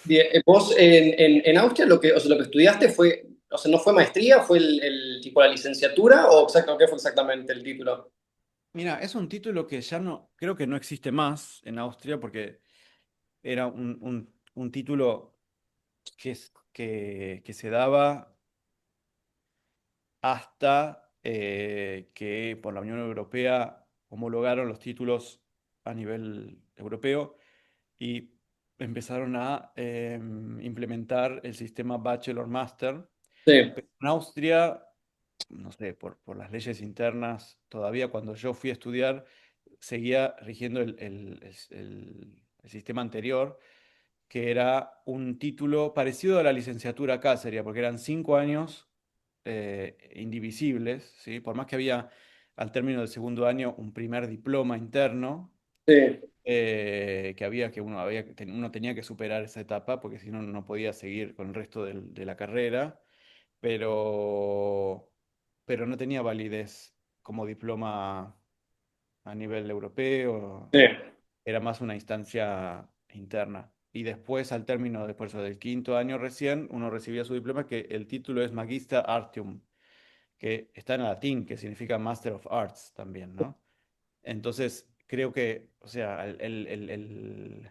S1: Bien, vos en Austria o sea, lo que estudiaste fue, o sea, no fue maestría, fue el tipo la licenciatura o exacto, ¿qué fue exactamente el título?
S2: Mira, es un título que ya no, creo que no existe más en Austria porque era un título que se daba hasta que por la Unión Europea homologaron los títulos a nivel europeo y empezaron a implementar el sistema Bachelor Master.
S1: Sí,
S2: Pero en Austria, no sé, por las leyes internas, todavía cuando yo fui a estudiar, seguía rigiendo el sistema anterior, que era un título parecido a la licenciatura acá, sería, porque eran 5 años indivisibles, ¿sí? Por más que había al término del segundo año un primer diploma interno,
S1: sí,
S2: que uno tenía que superar esa etapa, porque si no, no podía seguir con el resto de la carrera, pero, pero no tenía validez como diploma a nivel europeo,
S1: sí.
S2: era más una instancia interna. y después al término después del quinto año recién, uno recibía su diploma, que el título es Magister Artium, que está en latín, que significa Master of Arts también, ¿no? Entonces, creo que, o sea, el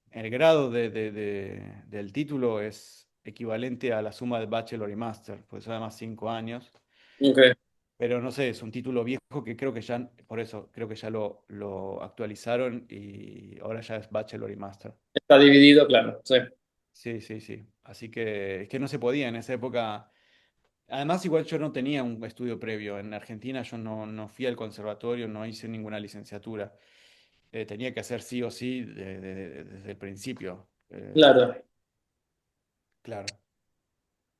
S2: grado del título es equivalente a la suma de bachelor y master, pues son además 5 años,
S1: Ok.
S2: pero no sé, es un título viejo que creo que ya, por eso, creo que ya lo actualizaron y ahora ya es bachelor y master.
S1: Está dividido, claro, sí.
S2: Sí, sí, sí. Así que es que no se podía en esa época. Además, igual yo no tenía un estudio previo. En Argentina yo no fui al conservatorio, no hice ninguna licenciatura. Tenía que hacer sí o sí desde el principio.
S1: Claro.
S2: Claro.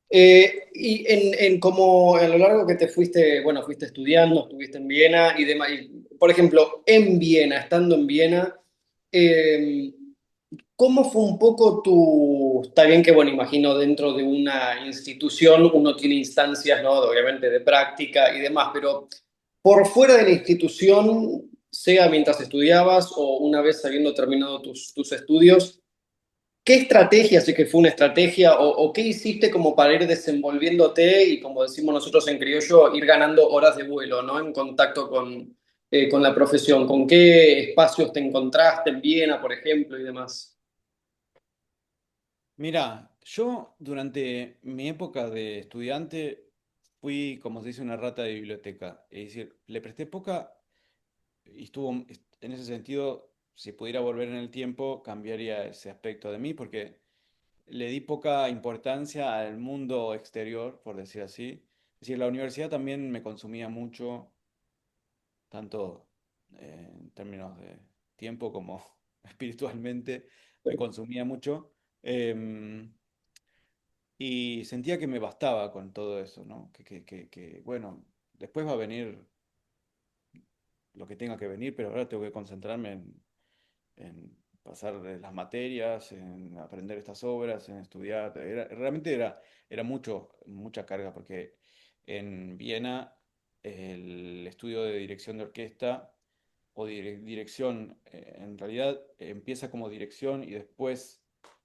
S1: Y como a lo largo que te fuiste, bueno, fuiste estudiando, estuviste en Viena y demás, por ejemplo, en Viena, estando en Viena, eh, ¿cómo fue un poco está bien que, bueno, imagino dentro de una institución uno tiene instancias, ¿no? Obviamente de práctica y demás, pero por fuera de la institución, sea mientras estudiabas o una vez habiendo terminado tus estudios, ¿qué estrategia, si que fue una estrategia, o qué hiciste como para ir desenvolviéndote y, como decimos nosotros en criollo, ir ganando horas de vuelo, ¿no? En contacto con la profesión? ¿Con qué espacios te encontraste en Viena, por ejemplo, y demás?
S2: Mira, yo durante mi época de estudiante fui, como se dice, una rata de biblioteca. Es decir, le presté poca y estuvo, en ese sentido, si pudiera volver en el tiempo, cambiaría ese aspecto de mí porque le di poca importancia al mundo exterior, por decir así. Es decir, la universidad también me consumía mucho, tanto en términos de tiempo como espiritualmente, me consumía mucho. Em, y sentía que me bastaba con todo eso, ¿no? Bueno, después va a venir lo que tenga que venir, pero ahora tengo que concentrarme en pasar de las materias, en aprender estas obras, en estudiar. Realmente era mucha carga, porque en Viena el estudio de dirección de orquesta o dirección, en realidad empieza como dirección y después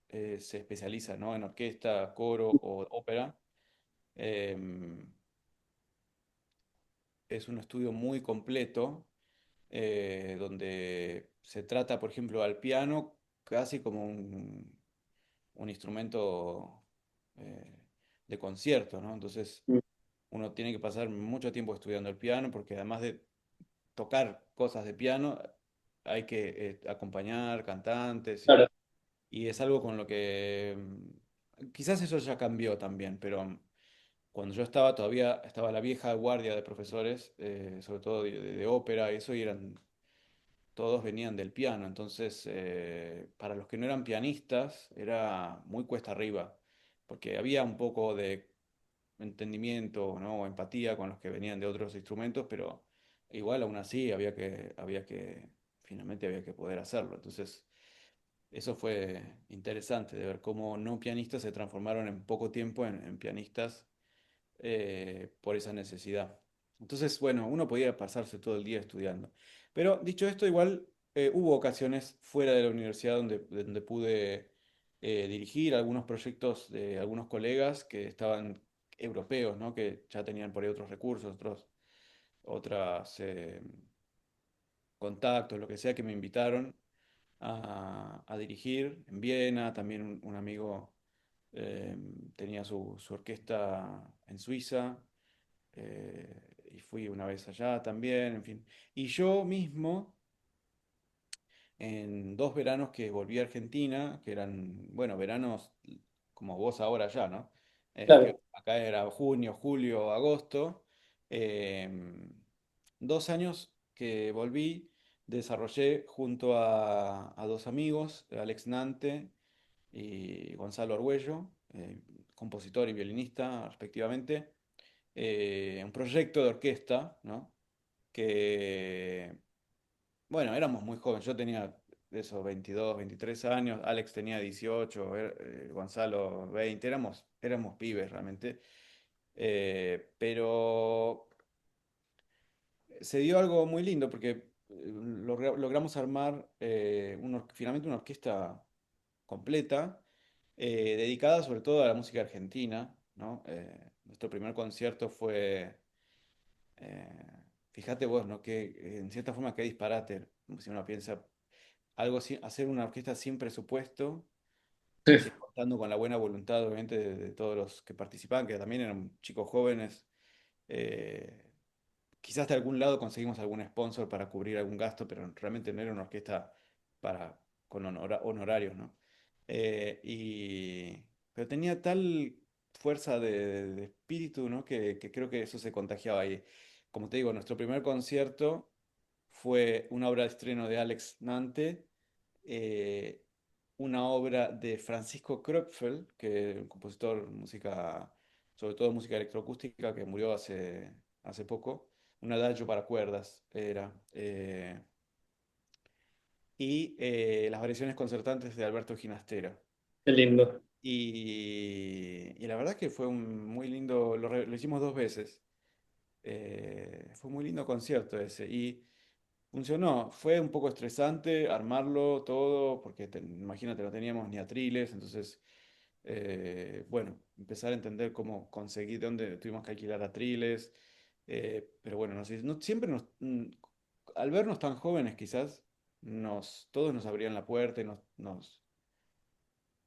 S2: se especializa, ¿no? En orquesta, coro o ópera. Em, es un estudio muy completo donde se trata, por ejemplo, al piano casi como un instrumento eh, de concierto, ¿no? Entonces uno tiene que pasar mucho tiempo estudiando el piano porque además de tocar cosas de piano, hay que acompañar cantantes
S1: Claro,
S2: y es algo con lo que quizás eso ya cambió también, pero cuando yo estaba todavía estaba la vieja guardia de profesores, sobre todo de ópera y eso, y todos venían del piano, entonces para los que no eran pianistas era muy cuesta arriba, porque había un poco de entendimiento, ¿no? O empatía con los que venían de otros instrumentos, pero igual aún así finalmente había que poder hacerlo. Entonces, eso fue interesante de ver cómo no pianistas se transformaron en poco tiempo en pianistas por esa necesidad. Entonces, bueno, uno podía pasarse todo el día estudiando. Pero dicho esto, igual hubo ocasiones fuera de la universidad donde pude dirigir algunos proyectos de algunos colegas que estaban europeos, ¿no? Que ya tenían por ahí otros recursos, otras contactos, lo que sea, que me invitaron a dirigir en Viena. También un amigo eh, tenía su orquesta en Suiza y fui una vez allá también, en fin. Y yo mismo, en 2 veranos que volví a Argentina, que eran, bueno, veranos como vos ahora ya, ¿no? Que
S1: claro.
S2: acá era junio, julio, agosto. em, 2 años que volví, desarrollé junto a 2 amigos, Alex Nante y Gonzalo Argüello, compositor y violinista respectivamente, un proyecto de orquesta, ¿no? Que, bueno, éramos muy jóvenes, yo tenía de esos 22, 23 años, Alex tenía 18, Gonzalo 20, éramos pibes realmente. Pero se dio algo muy lindo porque logramos armar finalmente una orquesta completa, dedicada sobre todo a la música argentina, ¿no? Nuestro primer concierto fue, eh, fíjate vos, ¿no? Que en cierta forma qué disparate, si uno piensa, algo así, hacer una orquesta sin presupuesto,
S1: Sí.
S2: contando con la buena voluntad, obviamente, de todos los que participaban, que también eran chicos jóvenes. eh, Quizás de algún lado conseguimos algún sponsor para cubrir algún gasto, pero realmente no era una orquesta para, con honorarios, ¿no? Pero tenía tal fuerza de espíritu, ¿no? Que creo que eso se contagiaba ahí. Como te digo, nuestro primer concierto fue una obra de estreno de Alex Nante, eh, una obra de Francisco Krupfel, que es un compositor de música, sobre todo música electroacústica, que murió hace poco, un adagio para cuerdas era, y las variaciones concertantes de Alberto Ginastera.
S1: Qué lindo.
S2: Y la verdad que fue un muy lindo, lo hicimos dos veces. Fue un muy lindo concierto ese. Y funcionó, fue un poco estresante armarlo todo, porque imagínate, no teníamos ni atriles, entonces, bueno, empezar a entender cómo conseguir, dónde tuvimos que alquilar atriles, pero bueno, no sé, siempre al vernos tan jóvenes quizás, todos nos abrían la puerta y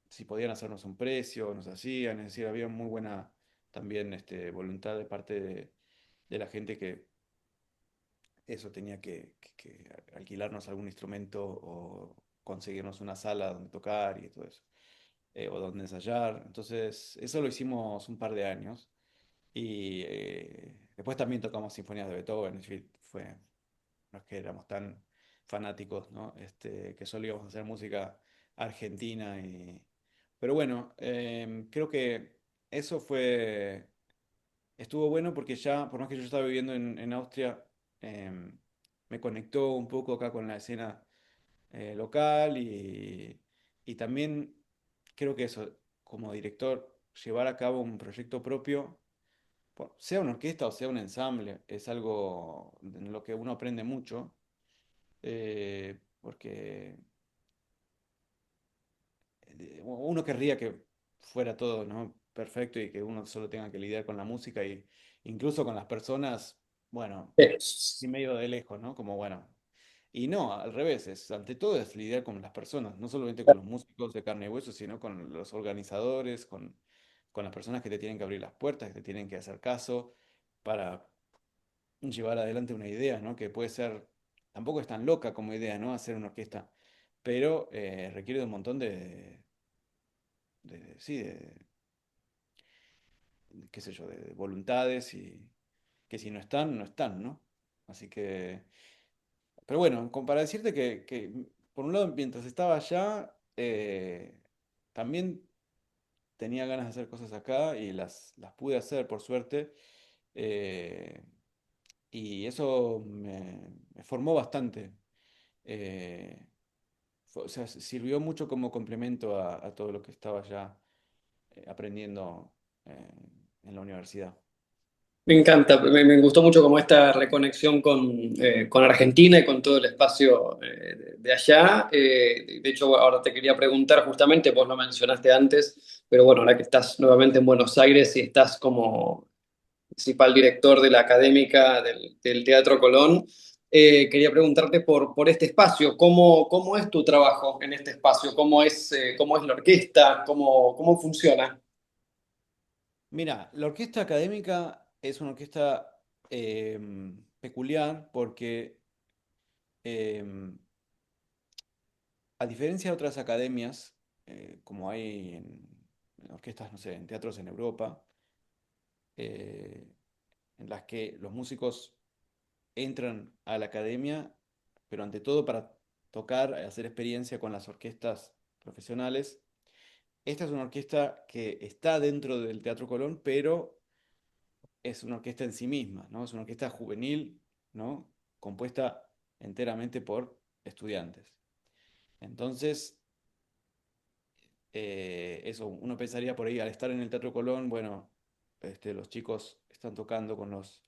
S2: si podían hacernos un precio, nos hacían, es decir, había muy buena también voluntad de parte de la gente que eso tenía que alquilarnos algún instrumento o conseguirnos una sala donde tocar y todo eso, o donde ensayar. Entonces, eso lo hicimos un par de años. Y después también tocamos sinfonías de Beethoven, es decir, no es que éramos tan fanáticos, ¿no? Que solo íbamos a hacer música argentina. Pero bueno, creo que eso estuvo bueno porque ya, por más que yo estaba viviendo en Austria, em, me conectó un poco acá con la escena local y también creo que eso, como director, llevar a cabo un proyecto propio, sea una orquesta o sea un ensamble, es algo en lo que uno aprende mucho, porque uno querría que fuera todo, ¿no? Perfecto y que uno solo tenga que lidiar con la música y incluso con las personas, bueno, y
S1: Sí.
S2: medio de lejos, ¿no? Como bueno. Y no, al revés, ante todo es lidiar con las personas, no solamente con los músicos de carne y hueso, sino con los organizadores, con las personas que te tienen que abrir las puertas, que te tienen que hacer caso para llevar adelante una idea, ¿no? Que puede ser, tampoco es tan loca como idea, ¿no? Hacer una orquesta, pero requiere de un montón sí, qué sé yo, de voluntades y que si no están, no están, ¿no? Así que, pero bueno, como para decirte que, por un lado, mientras estaba allá, también tenía ganas de hacer cosas acá y las pude hacer, por suerte, eh, y eso me formó bastante. Eh, o sea, sirvió mucho como complemento a todo lo que estaba ya aprendiendo eh, en la universidad.
S1: Me encanta, me gustó mucho como esta reconexión con Argentina y con todo el espacio de allá. De hecho, ahora te quería preguntar justamente, vos lo mencionaste antes, pero bueno, ahora que estás nuevamente en Buenos Aires y estás como principal director de la académica del Teatro Colón, quería preguntarte por este espacio, ¿cómo es tu trabajo en este espacio? Cómo es la orquesta? ¿Cómo funciona?
S2: Mira, la orquesta académica es una orquesta peculiar porque a diferencia de otras academias, como hay en orquestas, no sé, en teatros en Europa, eh, en las que los músicos entran a la academia, pero ante todo para tocar, hacer experiencia con las orquestas profesionales. Esta es una orquesta que está dentro del Teatro Colón, pero es una orquesta en sí misma, ¿no? Es una orquesta juvenil, ¿no? Compuesta enteramente por estudiantes. Entonces, eso, uno pensaría por ahí, al estar en el Teatro Colón, bueno, los chicos están tocando con los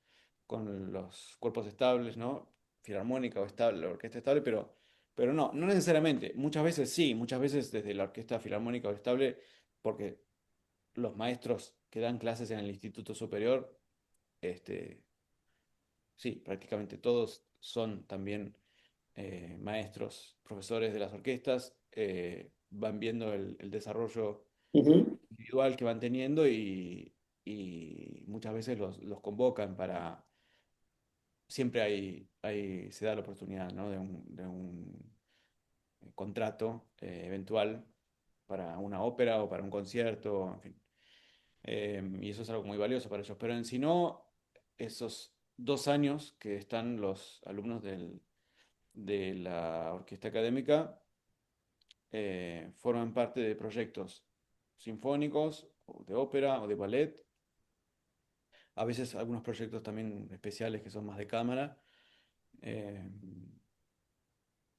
S2: cuerpos estables, ¿no? Filarmónica o estable, la orquesta estable, pero Pero no, no necesariamente. Muchas veces sí, muchas veces desde la Orquesta Filarmónica Estable, porque los maestros que dan clases en el Instituto Superior, este, sí, prácticamente todos son también maestros, profesores de las orquestas, van viendo el desarrollo
S1: Ujú.
S2: individual que van teniendo y muchas veces los convocan para, siempre se da la oportunidad, ¿no? de un contrato eventual para una ópera o para un concierto, en fin. Y eso es algo muy valioso para ellos. Pero en sí no, esos 2 años que están los alumnos de la orquesta académica forman parte de proyectos sinfónicos, o de ópera o de ballet. A veces algunos proyectos también especiales que son más de cámara, eh,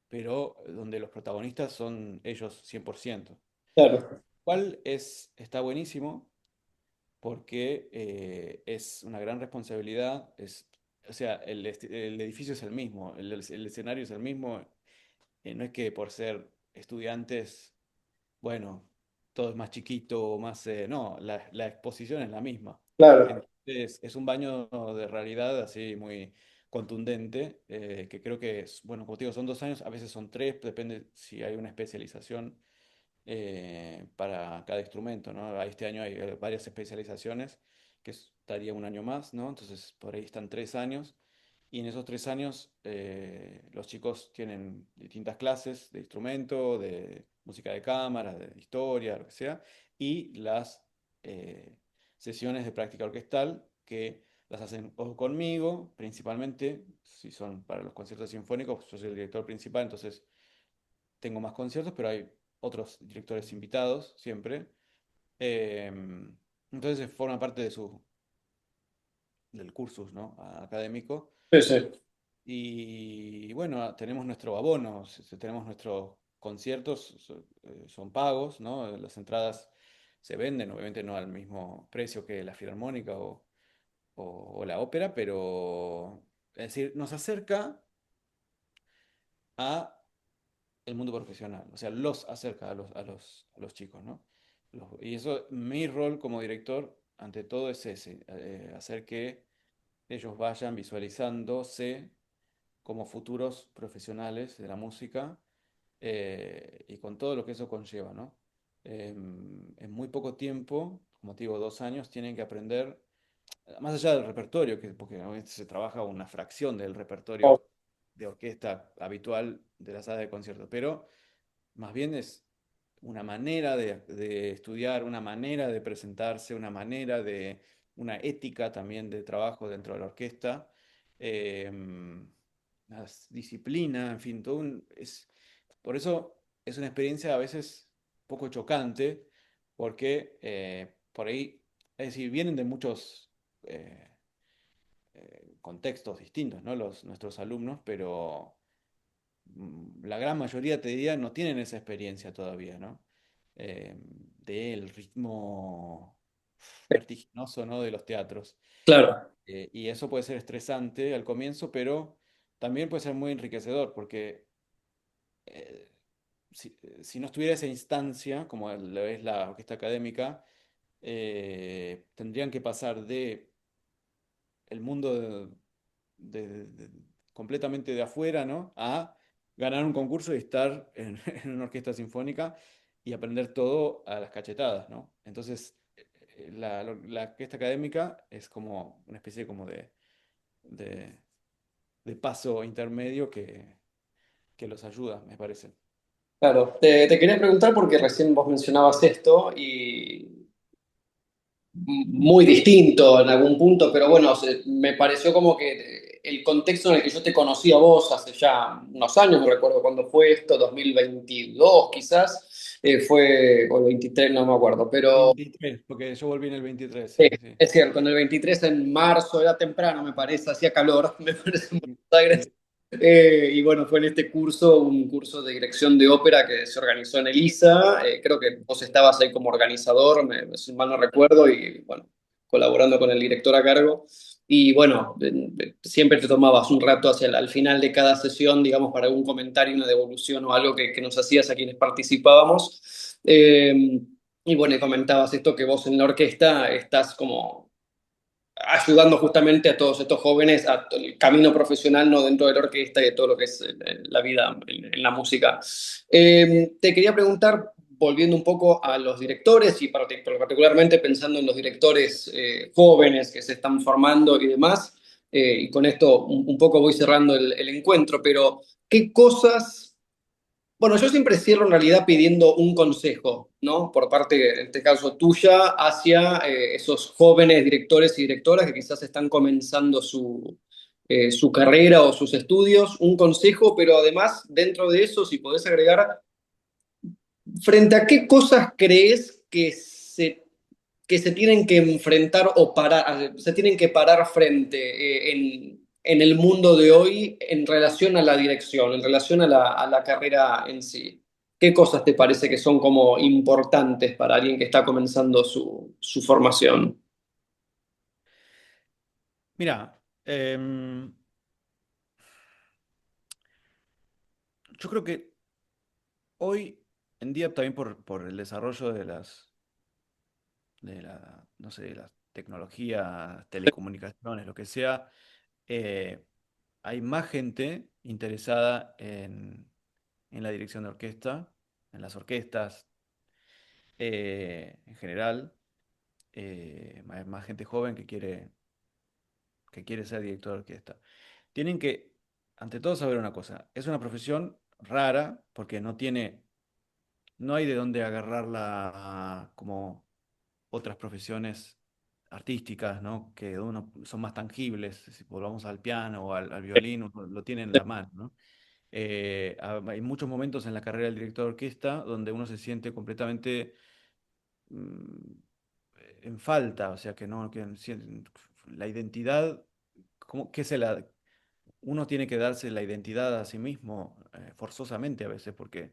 S2: pero donde los protagonistas son ellos 100%.
S1: Claro,
S2: Está buenísimo porque es una gran responsabilidad. O sea, el edificio es el mismo, el escenario es el mismo. No es que por ser estudiantes, bueno, todo es más chiquito, más... no, la exposición es la misma.
S1: claro,
S2: Entonces, es un baño de realidad así muy contundente, que creo que es, bueno, como te digo, son 2 años, a veces son tres, depende si hay una especialización para cada instrumento, ¿no? Este año hay varias especializaciones, estaría un año más, ¿no? Entonces, por ahí están 3 años. Y en esos 3 años los chicos tienen distintas clases de instrumento, de música de cámara, de historia, lo que sea, y las eh, sesiones de práctica orquestal que las hacen o conmigo, principalmente, si son para los conciertos sinfónicos, yo soy el director principal, entonces tengo más conciertos, pero hay otros directores invitados siempre. Eh, entonces forma parte del cursus, ¿no? Académico.
S1: sí, sí.
S2: Y bueno, tenemos nuestro abono, tenemos nuestros conciertos, son pagos, ¿no? Las entradas se venden, obviamente no al mismo precio que la filarmónica o la ópera, pero es decir, nos acerca a el mundo profesional, o sea, los acerca a los chicos, ¿no? Y eso, mi rol como director, ante todo, es ese, hacer que ellos vayan visualizándose como futuros profesionales de la música y con todo lo que eso conlleva, ¿no? En muy poco tiempo, como te digo, 2 años, tienen que aprender, más allá del repertorio, porque obviamente se trabaja una fracción del
S1: Oh,
S2: repertorio de orquesta habitual de la sala de concierto, pero más bien es una manera de estudiar, una manera de presentarse, una ética también de trabajo dentro de la orquesta, eh, una disciplina, en fin, por eso es una experiencia a veces poco chocante, porque por ahí, es decir, vienen de muchos contextos distintos, ¿no? Nuestros alumnos, pero la gran mayoría, te diría, no tienen esa experiencia todavía, ¿no? Del ritmo vertiginoso, ¿no? De los teatros.
S1: claro,
S2: Y eso puede ser estresante al comienzo, pero también puede ser muy enriquecedor, porque eh, si no estuviera esa instancia, como lo es la orquesta académica, tendrían que pasar de el mundo completamente de afuera, ¿no? A ganar un concurso y estar en una orquesta sinfónica y aprender todo a las cachetadas, ¿no? Entonces, la orquesta académica es como una especie como de, de paso intermedio que los ayuda, me parece.
S1: claro. Te quería preguntar porque recién vos mencionabas esto y muy distinto en algún punto, pero bueno, me pareció como que el contexto en el que yo te conocí a vos hace ya unos años, no recuerdo cuándo fue esto, 2022 quizás, o el 23, no me acuerdo, pero
S2: 23, porque yo volví en el 23,
S1: sí,
S2: sí, sí.
S1: es cierto, en el 23 en marzo era temprano, me parece, hacía calor, me parece en Buenos Aires.
S2: Sí,
S1: Y bueno, fue en este curso, un curso de dirección de ópera que se organizó en Elisa. Creo que vos estabas ahí como organizador, si mal no recuerdo, y bueno, colaborando con el director a cargo. y bueno, siempre te tomabas un rato hacia al final de cada sesión, digamos, para algún comentario, una devolución o algo que nos hacías a quienes participábamos. Y bueno, y comentabas esto que vos en la orquesta estás como ayudando justamente a todos estos jóvenes a el camino profesional, no dentro de la orquesta y de todo lo que es la vida en la música. Te quería preguntar, volviendo un poco a los directores y particularmente pensando en los directores jóvenes que se están formando y demás, y con esto un poco voy cerrando el encuentro, pero ¿qué cosas bueno, yo siempre cierro en realidad pidiendo un consejo, ¿no? Por parte, en este caso, tuya, hacia esos jóvenes directores y directoras que quizás están comenzando su carrera o sus estudios. Un consejo, pero además, dentro de eso, si podés agregar, ¿frente a qué cosas crees que se tienen que enfrentar o parar, se tienen que parar frente en el mundo de hoy en relación a la dirección, en relación a la carrera en sí? ¿Qué cosas te parece que son como importantes para alguien que está comenzando su formación?
S2: Mira, yo creo que hoy en día también por el desarrollo no sé, las tecnologías, telecomunicaciones, lo que sea, eh, hay más gente interesada en la dirección de orquesta, en las orquestas en general, hay más gente joven que quiere ser director de orquesta. Tienen que, ante todo, saber una cosa, es una profesión rara porque no hay de dónde agarrarla como otras profesiones artísticas, ¿no? Que son más tangibles. Si volvamos al piano o al violín, uno lo tiene en la mano, ¿no? Hay muchos momentos en la carrera del director de orquesta donde uno se siente completamente mm, en falta, o sea, la identidad, ¿qué uno tiene que darse la identidad a sí mismo forzosamente a veces, porque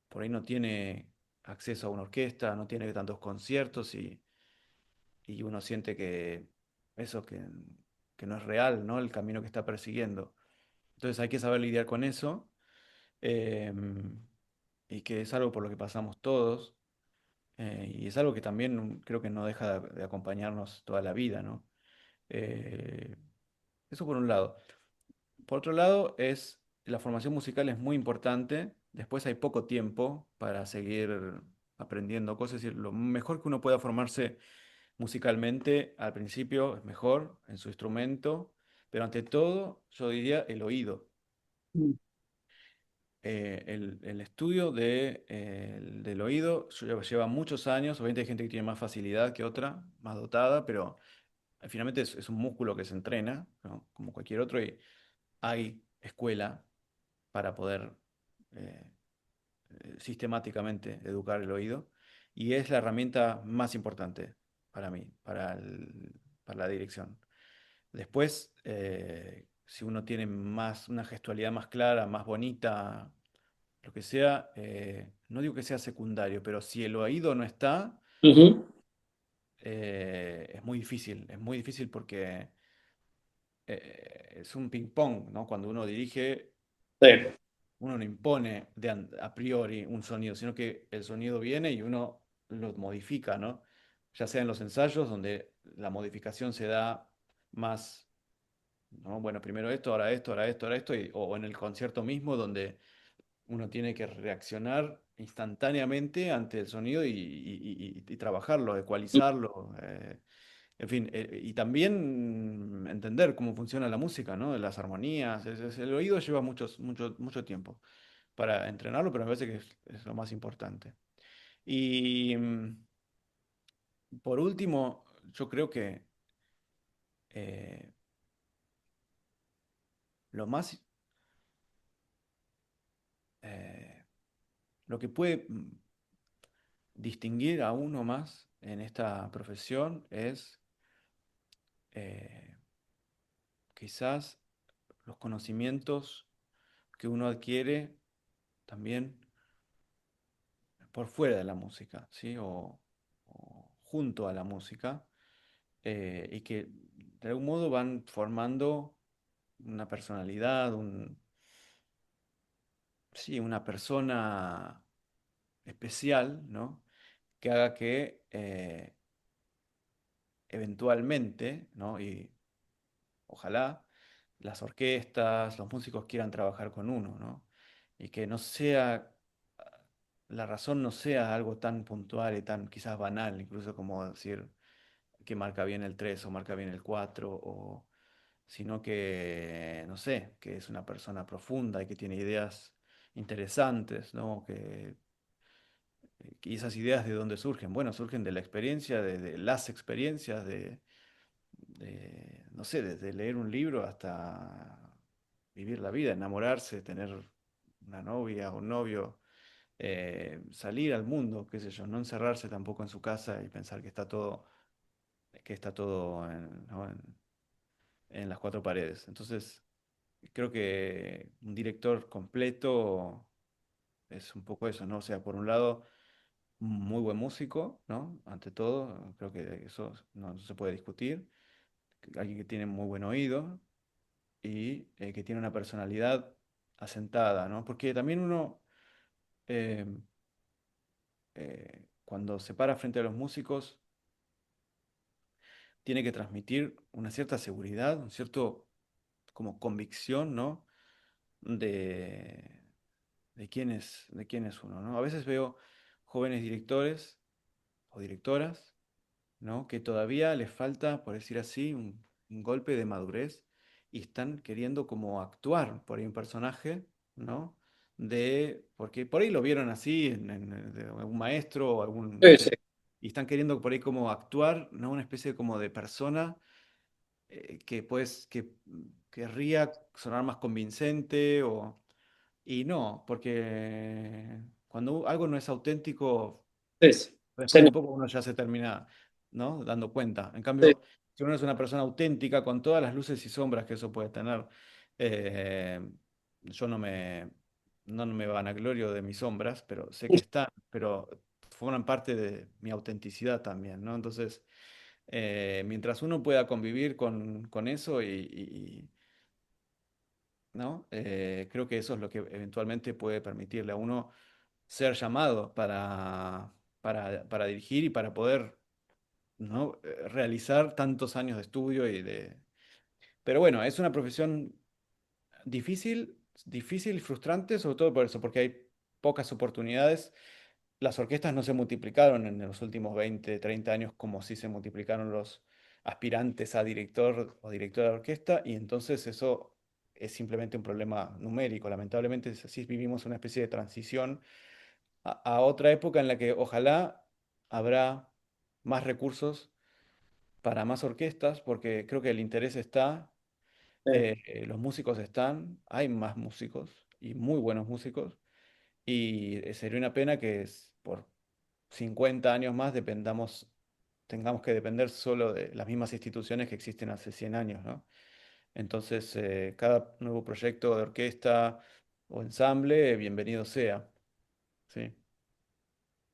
S2: por ahí no tiene acceso a una orquesta, no tiene tantos conciertos y uno siente que eso que no es real, ¿no? El camino que está persiguiendo. Entonces hay que saber lidiar con eso y que es algo por lo que pasamos todos y es algo que también creo que no deja de acompañarnos toda la vida, ¿no? Eh, Eso por un lado. Por otro lado, la formación musical es muy importante. Después hay poco tiempo para seguir aprendiendo cosas. Es decir, lo mejor que uno pueda formarse musicalmente al principio es mejor en su instrumento, pero ante todo, yo diría el oído. El estudio del oído lleva muchos años. Obviamente hay gente que tiene más facilidad que otra, más dotada, pero finalmente es un músculo que se entrena, ¿no? Como cualquier otro, y hay escuela para poder eh, sistemáticamente educar el oído y es la herramienta más importante para mí, para la dirección. Después, si uno tiene una gestualidad más clara, más bonita, lo que sea, no digo que sea secundario, pero si el oído no está,
S1: Ujú.
S2: es muy difícil porque es un ping-pong, ¿no? Cuando uno dirige,
S1: Sí.
S2: uno no impone a priori un sonido, sino que el sonido viene y uno lo modifica, ¿no? Ya sea en los ensayos, donde la modificación se da más, ¿no? Bueno, primero esto, ahora esto, ahora esto, ahora esto, o en el concierto mismo, donde uno tiene que reaccionar instantáneamente ante el sonido y trabajarlo, ecualizarlo. En fin, y también entender cómo funciona la música, ¿no? Las armonías. El oído lleva mucho tiempo para entrenarlo, pero me parece que es lo más importante. Y por último, yo creo que eh, lo más, eh, lo que puede distinguir a uno más en esta profesión es eh, quizás los conocimientos que uno adquiere también por fuera de la música, ¿sí? O junto a la música, y que de algún modo van formando una personalidad, sí, una persona especial, ¿no? Que haga que eventualmente, ¿no? Y ojalá las orquestas, los músicos quieran trabajar con uno, ¿no? Y que no sea, la razón no sea algo tan puntual y tan quizás banal, incluso como decir que marca bien el 3 o marca bien el 4 sino que, no sé, que es una persona profunda y que tiene ideas interesantes, ¿no? Y esas ideas de dónde surgen. Bueno, surgen de la experiencia, de las experiencias, no sé, desde leer un libro hasta vivir la vida, enamorarse, tener una novia o un novio, salir al mundo, qué sé yo, no encerrarse tampoco en su casa y pensar que está todo ¿no? en las cuatro paredes. Entonces, creo que un director completo es un poco eso, ¿no? O sea, por un lado, un muy buen músico, ¿no? Ante todo, creo que eso no se puede discutir. Alguien que tiene muy buen oído y que tiene una personalidad asentada, ¿no? Porque también uno, eh, cuando se para frente a los músicos, tiene que transmitir una cierta seguridad, un cierto como convicción, ¿no? De, de quién es uno, ¿no? A veces veo jóvenes directores o directoras, ¿no? Que todavía les falta, por decir así, un golpe de madurez y están queriendo como actuar por ahí un personaje, ¿no? Porque por ahí lo vieron así de algún maestro o algún, no
S1: Sí, sí,
S2: sé, y están queriendo por ahí como actuar, ¿no? Una especie como de persona que pues que querría sonar más convincente y no, porque cuando algo no es auténtico,
S1: sí, sí.
S2: después
S1: Se
S2: de un
S1: nota,
S2: poco uno ya se termina, ¿no? Dando cuenta. En
S1: sí,
S2: cambio, si uno es una persona auténtica, con todas las luces y sombras que eso puede tener, eh, yo no me vanaglorio de mis sombras, pero sé que están, pero forman parte de mi autenticidad también, ¿no? Entonces, mientras uno pueda convivir con eso ¿no? Creo que eso es lo que eventualmente puede permitirle a uno ser llamado para dirigir y para poder, ¿no? Realizar tantos años de estudio Pero bueno, es una profesión difícil y frustrante, sobre todo por eso, porque hay pocas oportunidades. Las orquestas no se multiplicaron en los últimos 20 30 años como sí se multiplicaron los aspirantes a director o directora de orquesta, y entonces eso es simplemente un problema numérico. Lamentablemente, es así vivimos una especie de transición a otra época en la que ojalá habrá más recursos para más orquestas, porque creo que el interés está,
S1: sí.
S2: los músicos están, hay más músicos y muy buenos músicos, y sería una pena que por 50 años más tengamos que depender solo de las mismas instituciones que existen hace 100 años, ¿no? Entonces, cada nuevo proyecto de orquesta o ensamble, bienvenido sea. Sí.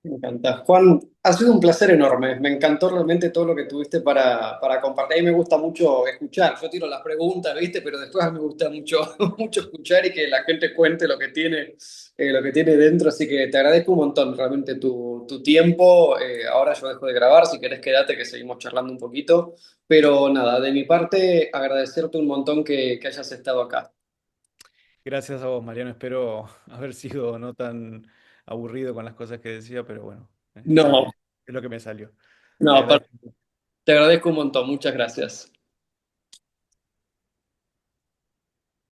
S1: Me encanta. Juan, ha sido un placer enorme. Me encantó realmente todo lo que tuviste para compartir. A mí me gusta mucho escuchar. Yo tiro las preguntas, ¿viste? Pero después a mí me gusta mucho, mucho escuchar y que la gente cuente lo que tiene dentro. Así que te agradezco un montón realmente tu tiempo. Ahora yo dejo de grabar. Si querés, quédate que seguimos charlando un poquito. Pero nada, de mi parte, agradecerte un montón que hayas estado acá.
S2: Gracias a vos, Mariano. Espero haber sido no tan aburrido con las cosas que decía, pero bueno,
S1: No,
S2: es lo que me salió. Te
S1: no,
S2: agradezco.
S1: te agradezco un montón. Muchas gracias.